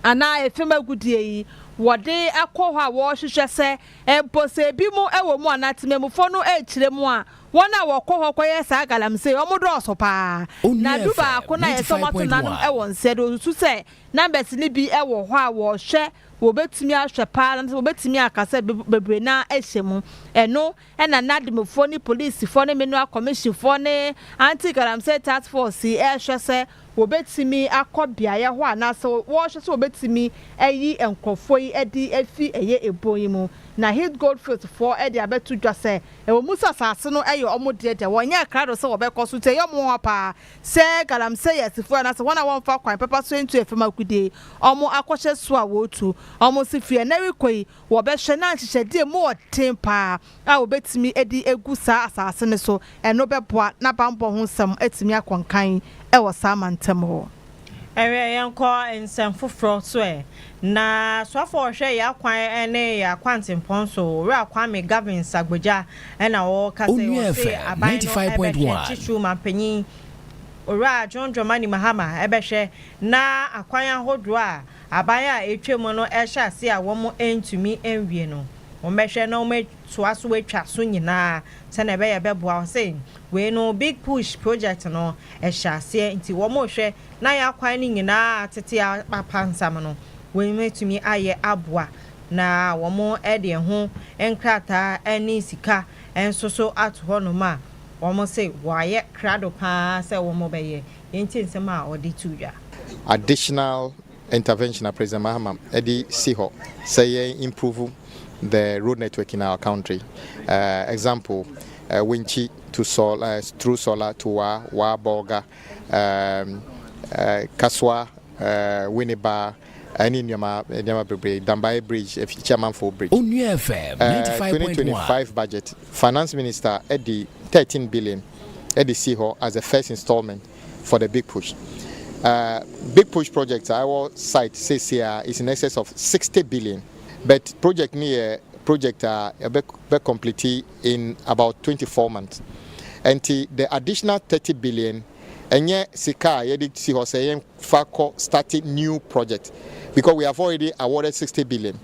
ana efemagudie yi wode akọ ho a wo hwehwe se empose bi mu ewo mu anatememufo no ekiremu a wona wokọ ho koye sa galamse omodo osopa na duba akọ na yesomato nanom ewo nsedo su se numbers ni bi ewo ho a wo hwe wobetumi ahwe pa na wobetumi akase bebre na ehyemu eno na nadimfo ni police fo ne menu commission fo ne anti galamse task force ehwe se wobetimi akobia ye ho anase wo hwe se wobetimi ayi enkofo yi edi afi eboyi mu na hit gold fields for edi abetu dwase wo musa sase no omode de wonya krado se wobekoso te yo mo pa se galamse yesifo anase wona wonfa kwan papa so entu efemakude omo akohye so a wotu omo sifie na rekoi wobehwe na nhyehyede mu otempa a wobetimi edi egusa asase ne so eno beboa na bambo ho nsam etimi akonkan ewo samantam ho ewe yanko ensem foforo so na swafo hwe ya kwan ene ya kwantempon so ra kwame Gavin Sagboja na wo kase wo se aban 95.1 chichu mampanyin ora John Dramani Mahama ebehwe na akwan ahodo a aban a etwemu no ehya ase a wo mo entumi enwie no wo mehwe na wo metwa so atwa so nyina se na ebe beboa se we no big push project no ehya ase nti wo mo hwe na ya kwan ni nyina tete apansam no we metumi aye aboa na wo mo ede ho enkrata ani sika ensoso ato ho no ma wo mo se waye krado pa se wo mo beye yɛntie nsɛm a ɔde to dwa. Additional intervention at President Mahama Eddie Siho say improve the road network in our country. Example, Winchi to solar through solar to Wa Bolga, Kaswa, Winneba. Any Nyama Dambai Bridge, a chairman for bridge. Onua FM 95.1. 2025 budget. Finance Minister Eddie 13 billion. Eddie Siho as the first installment for the big push. Big push project. Our site says here is in excess of 60 billion. But project near project be complete in about 24 months. And the additional 30 billion. And yet, Sika Eddie Siho saying Fako started new project. Because we have already awarded 60 billion.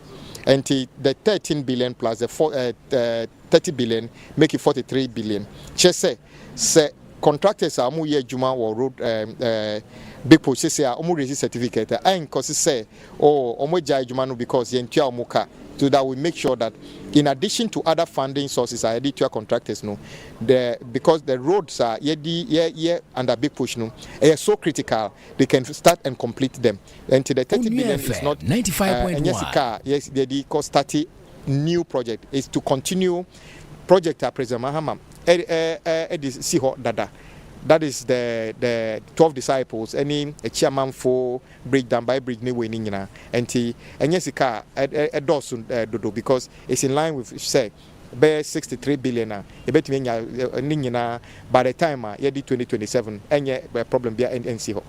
And the 13 billion plus the 30 billion make it 43 billion. Just say contractors are more juma or road big push say omo receive certificate and cause say omo jai juma no because yentua omuka, so that we make sure that in addition to other funding sources are ready to our contractors no because the roads are under big push no so critical they can start and complete them. And the 30 billion is not 95.1. yes the cost 30 new project is to continue project at President Mahama Siho Dada. That is the 12 disciples. Any chairman for breakdown by bridge ni we ni and Yesika a dozen dodo because it's in line with say be 63 billion a bet me by the time ye 2027 any problem be NC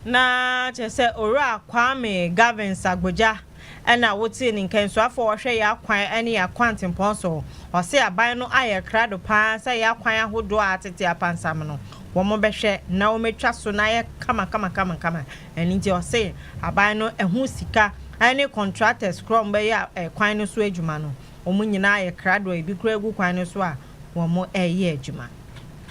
na chese ora Kwame Gavin Sagboja ena wote ni nkenso afọ ohwe ya kwan ene ya kwantin ponso o se aban no aye krado pa se ya kwan ahodo atete apansam no wo mo behwe na wo metwa so na ye kama eni nti o se aban no ehu sika ene contractors krom be ya kwan no so adwuma no wo mo nyina aye krado e bi kura egu kwan no so a wo mo eye adwuma.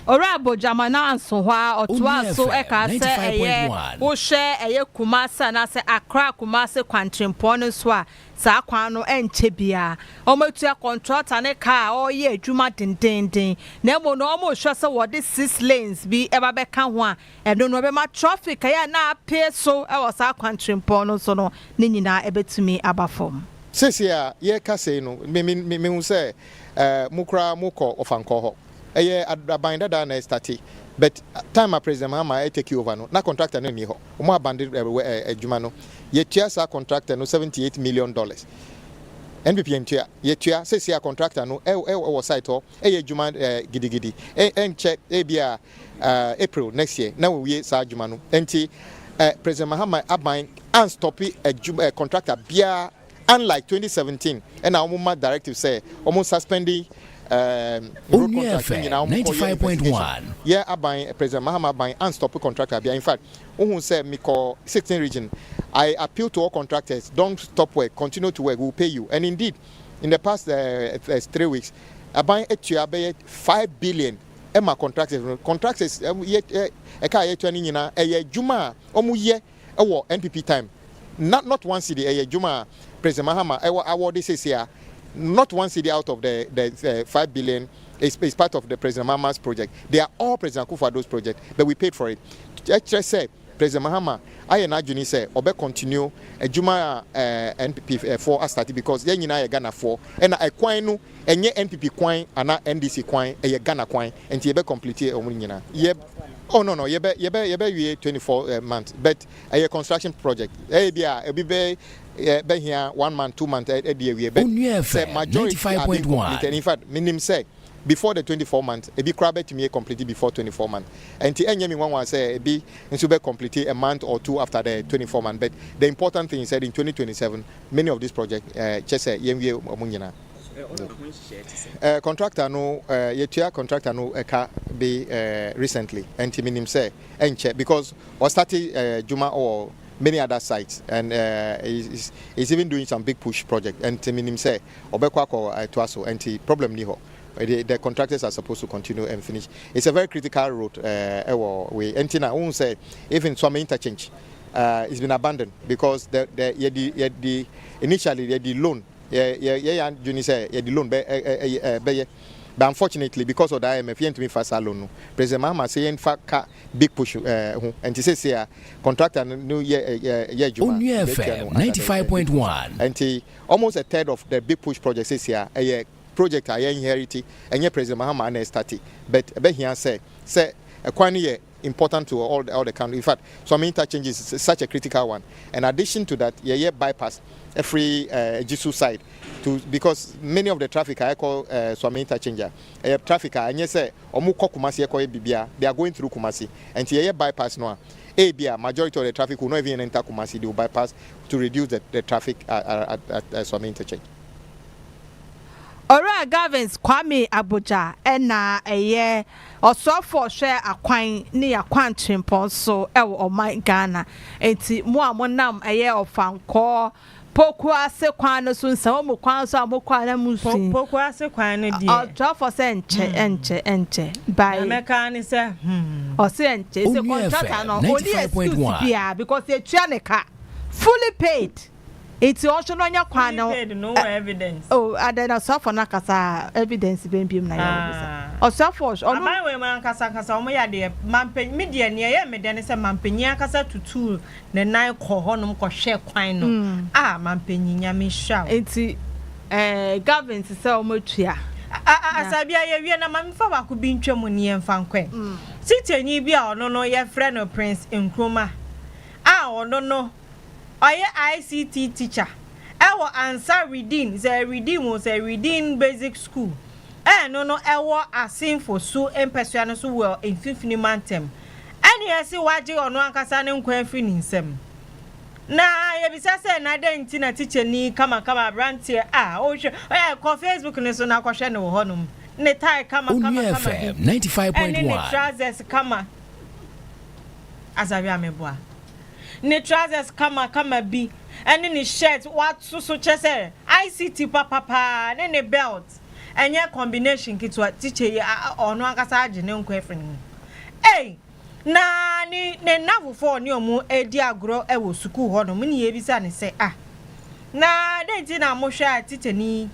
Ora Bojama na anso hwa otoa so e ka se eye wo hwe eye Kumasa na se Accra Kumase kwantrimpo no so a sa kwan no enche bia omatua contractor ne ka oye adwuma dendenden na mo no mo hwe se wode 6 lanes bi e ba be ka ho a eno no be ma traffic ya na ape so e wo sa kwantrimpo no so no ne nyina ebetumi abafom sesia ye ka sei no me hu se mukra mukọ ofanko ho aban dada na start but time President Mahama take over no na contractor no ni ho omo abandon adwuma no ye tua sa contractor no $78 million NPP ntua ye tua say contractor no e site ho adwuma gidigidi check bia April next year na we sa adwuma no enti President Mahama aban and stop a contractor bia unlike 2017 and our movement directive say almost suspending Onua FM 95.1. Yeah, aban President Mahama aban and stop contractor. In fact, who say me call 16 region. I appeal to all contractors: don't stop work, continue to work. We'll pay you. And indeed, in the past 3 weeks, aban etua $5 billion. Emma contractors eka yetua ni nyina juma omu ye ewo NPP time. Not one city juma President Mahama award this year. Not one city out of the $5 billion is part of the President Mahama's project. They are all President Akufo-Addo's project, but we paid for it. Just say President Mahama, I and Ajuni say, obe continue Juma NPP 4 started because then you know Ghana 4 and I kwanu and NPP kwine and NDC kwine a Ghana kwine and you be complete omunyina. Yep. Oh no, you be 24 months, but a construction project. Be here 1 month, 2 months. Majority 95.1. In fact, minimum say before the 24 months, a be crab to me completely before 24 months. And the enemy one was say be complete a month or two after the 24 months. But the important thing is that in 2027, many of these projects just say Omunyana. Contractor no yetua contractor no eka be recently and minim say enche because we started Juma or many other sites and is even doing some big push project and minim say obekwa ko toaso and problem ni ho the contractors are supposed to continue and finish. It's a very critical road we entina won say even some interchange it's been abandoned because the initially the loan you say the loan be But unfortunately, because of the IMF, you to me fast alone. President Mahama say in fact big push and he says here contractor new year Onua FM 95.1 and almost a third of the big push project says here a project I inherited and President Mahama and started. But here say a quite important to all the country. In fact, some interchange is such a critical one. In addition to that, bypass a free Jisu side because many of the traffic I call some interchanger traffic and yes omuko Kumasi bibia they are going through Kumasi and here bypass no majority of the traffic will not even enter Kumasi. They will bypass to reduce the traffic at some interchange. Ora Gavins Kwame Abuja ena eye osofo hwe akwan ne akwan chimpon so o my Ghana enti mo amonam eye ofanko poku ase kwan no so nsa mo kwan so amokwa na musin poku ase kwan no die otrofo se enche by America ni se o se enche se contract no only excuse bia because they try ne car fully paid. It's also no nya kwan no evidence. Oh, and then also for nakasa evidence being beam na. Also for my way man kasa omo ya de mampen media ne ye me de ne se mampenya kasa tutu ne nan kɔ hɔ nom kɔ hwɛ kwan no. Mampenyi nya me hwa. Enti government se omo tua. Asabia ye wie na mamfa ba ko bi ntwam ne ye mfa nkwan. Siteni bi a ono no ye frɛ no Prince Nkrumah. Ono no Oye ICT teacher. Ewo answer reading. Was a reading basic school. No ewo asin for so empesua so well in 15 mantem. Any ase waje ono ankasa ne nkwan fi nsem. Na ye bisa se na den ti na teacher ni kama brantie o hwe ko Facebook ne so na kwhwe ne wo honum. Ne tie kama 95.1 ne trousers kama. Asabia meboa. Ne trousers kama bi ene ne shirt what so chese ICT papa ne belt enye combination kitwa teacher ono akasa age ne nkwa efren na ne navufo ne omu edi agro ewo school ho no mni ebisa ne se na denti na mo hwa teacher ni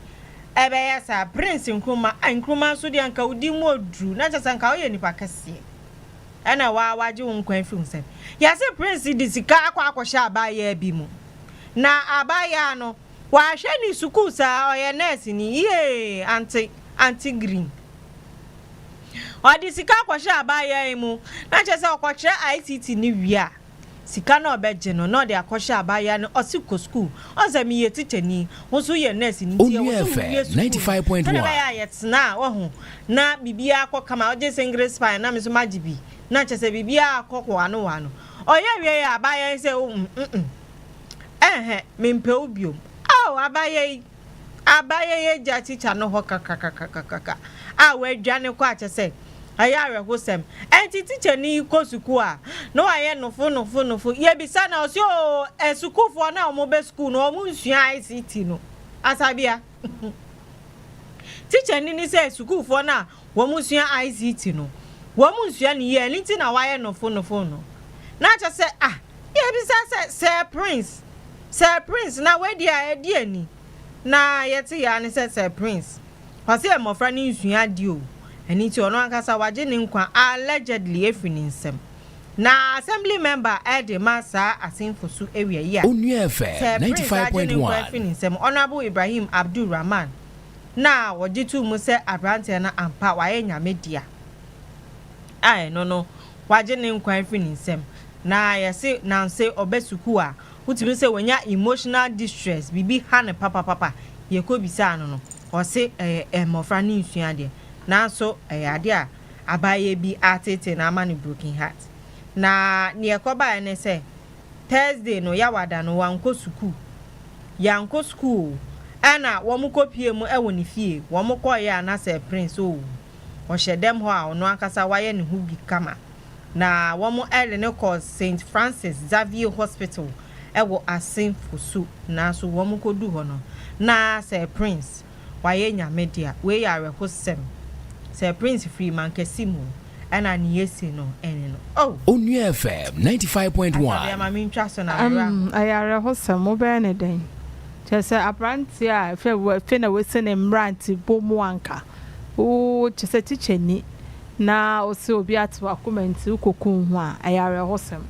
ebe ya sa Prince Nkrumah so de anka udi modru na chese anka oye nipa kase ana waje nkwa efren se ya se Prince di sika akwakosha abaya bi mu na abaya no wa hwe ni school sa oye nurse ni ye anti green odi sika akwosha abaya mu na chese okwoche ICT ni wia sika na obeje no na odi akwosha abaya no osiko school ozami ye teacher ni woso ye nurse ni tie woso 95.1 na ya yetna wo na bibia akokama oje singre spine na meso magibi na chese bibia akokwa ano oye wie ya abaya se mempe obiom abaya ye ja teacher no ho kaka we dwane kwa chese aya hosem enti teacher ni kosuku a no aye nofo ye bisa na osi esukufo na omo be school no omo nsua ICT no asabia teacher ni se esukufo na omo nsua ICT no omo nsua ni ye linti na waye nofo no na chese ye bisa se Sir Prince na we dia ani na yeti ya ne Sir Prince kwase e mofra ni nsua di o eni ti ono ankasa waje ne nkwa allegedly efini nsem na assembly member Ede Masa asinfo su area ya Onua FM 95.1 efini nsem Honorable Ibrahim Abdul Rahman na waje tu mu se abrante na ampa waye nyamedia no waje ne nkwa efini nsem na yesi nanse obesuku a utimi se wanya emotional distress bibi hane papa ye ko bisa no o se mofra ni nsua de na so ade a abaye bi atete na amani broken heart na ne ekoba ne se Thursday no ya wada no wanko school ana wo mu kopie mu ewo ne fie wo mu koye na se Prince o hyedem ho a ono akasa waye ne hu bi kama na wo mu ele ne cause St Francis Xavier Hospital ewo asinfo su na so wo mu kodu ho no na Sir Prince waye nya media we ya rehosem Sir Prince Freeman Kesimu ana ni yesi no ene no Onua FM 95.1 ya mami ntwa so na aya rehosem mo be ne den chese apranti a fe na we se ne mranti bomu anka o chese teacher ni na o se obi atu akomenti ukokun ho a ayare hosem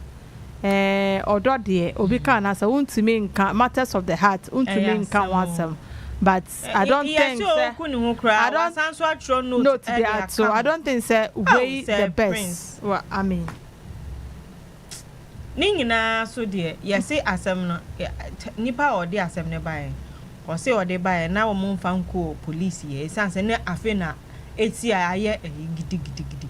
odo de obi kan na say untumi nka matters of the heart untumi nka wasem but I don't think I don't think say way the best well I mean Ningina so de yesi asem no nipa odi asem ne bae o se odi bae na wo mfa nko police ye sanse ne afe na eti aye gidigidi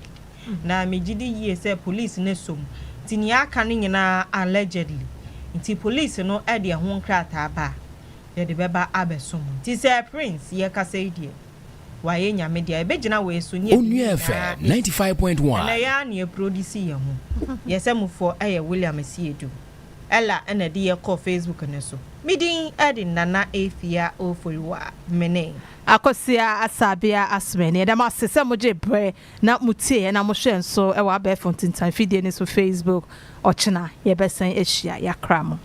na megidi ye se police ne som tini aka ne nyina allegedly nti police no e de ho nkrata ba ye de beba abesom ti se prince ye ka say die waye nyame dia ebegina we so nye Onua FM 95.1 na ya na produce ye ho ye se mufo eye William Siedu ella na de ye call Facebook ne so midin edin nana Afia Oforiwaa mene Akosua Asabea Asomaning da ma sese moje bre na mutie na mo hwe nso e wa be fontintan fidie ni so Facebook ochina ye besen ehia yakra mo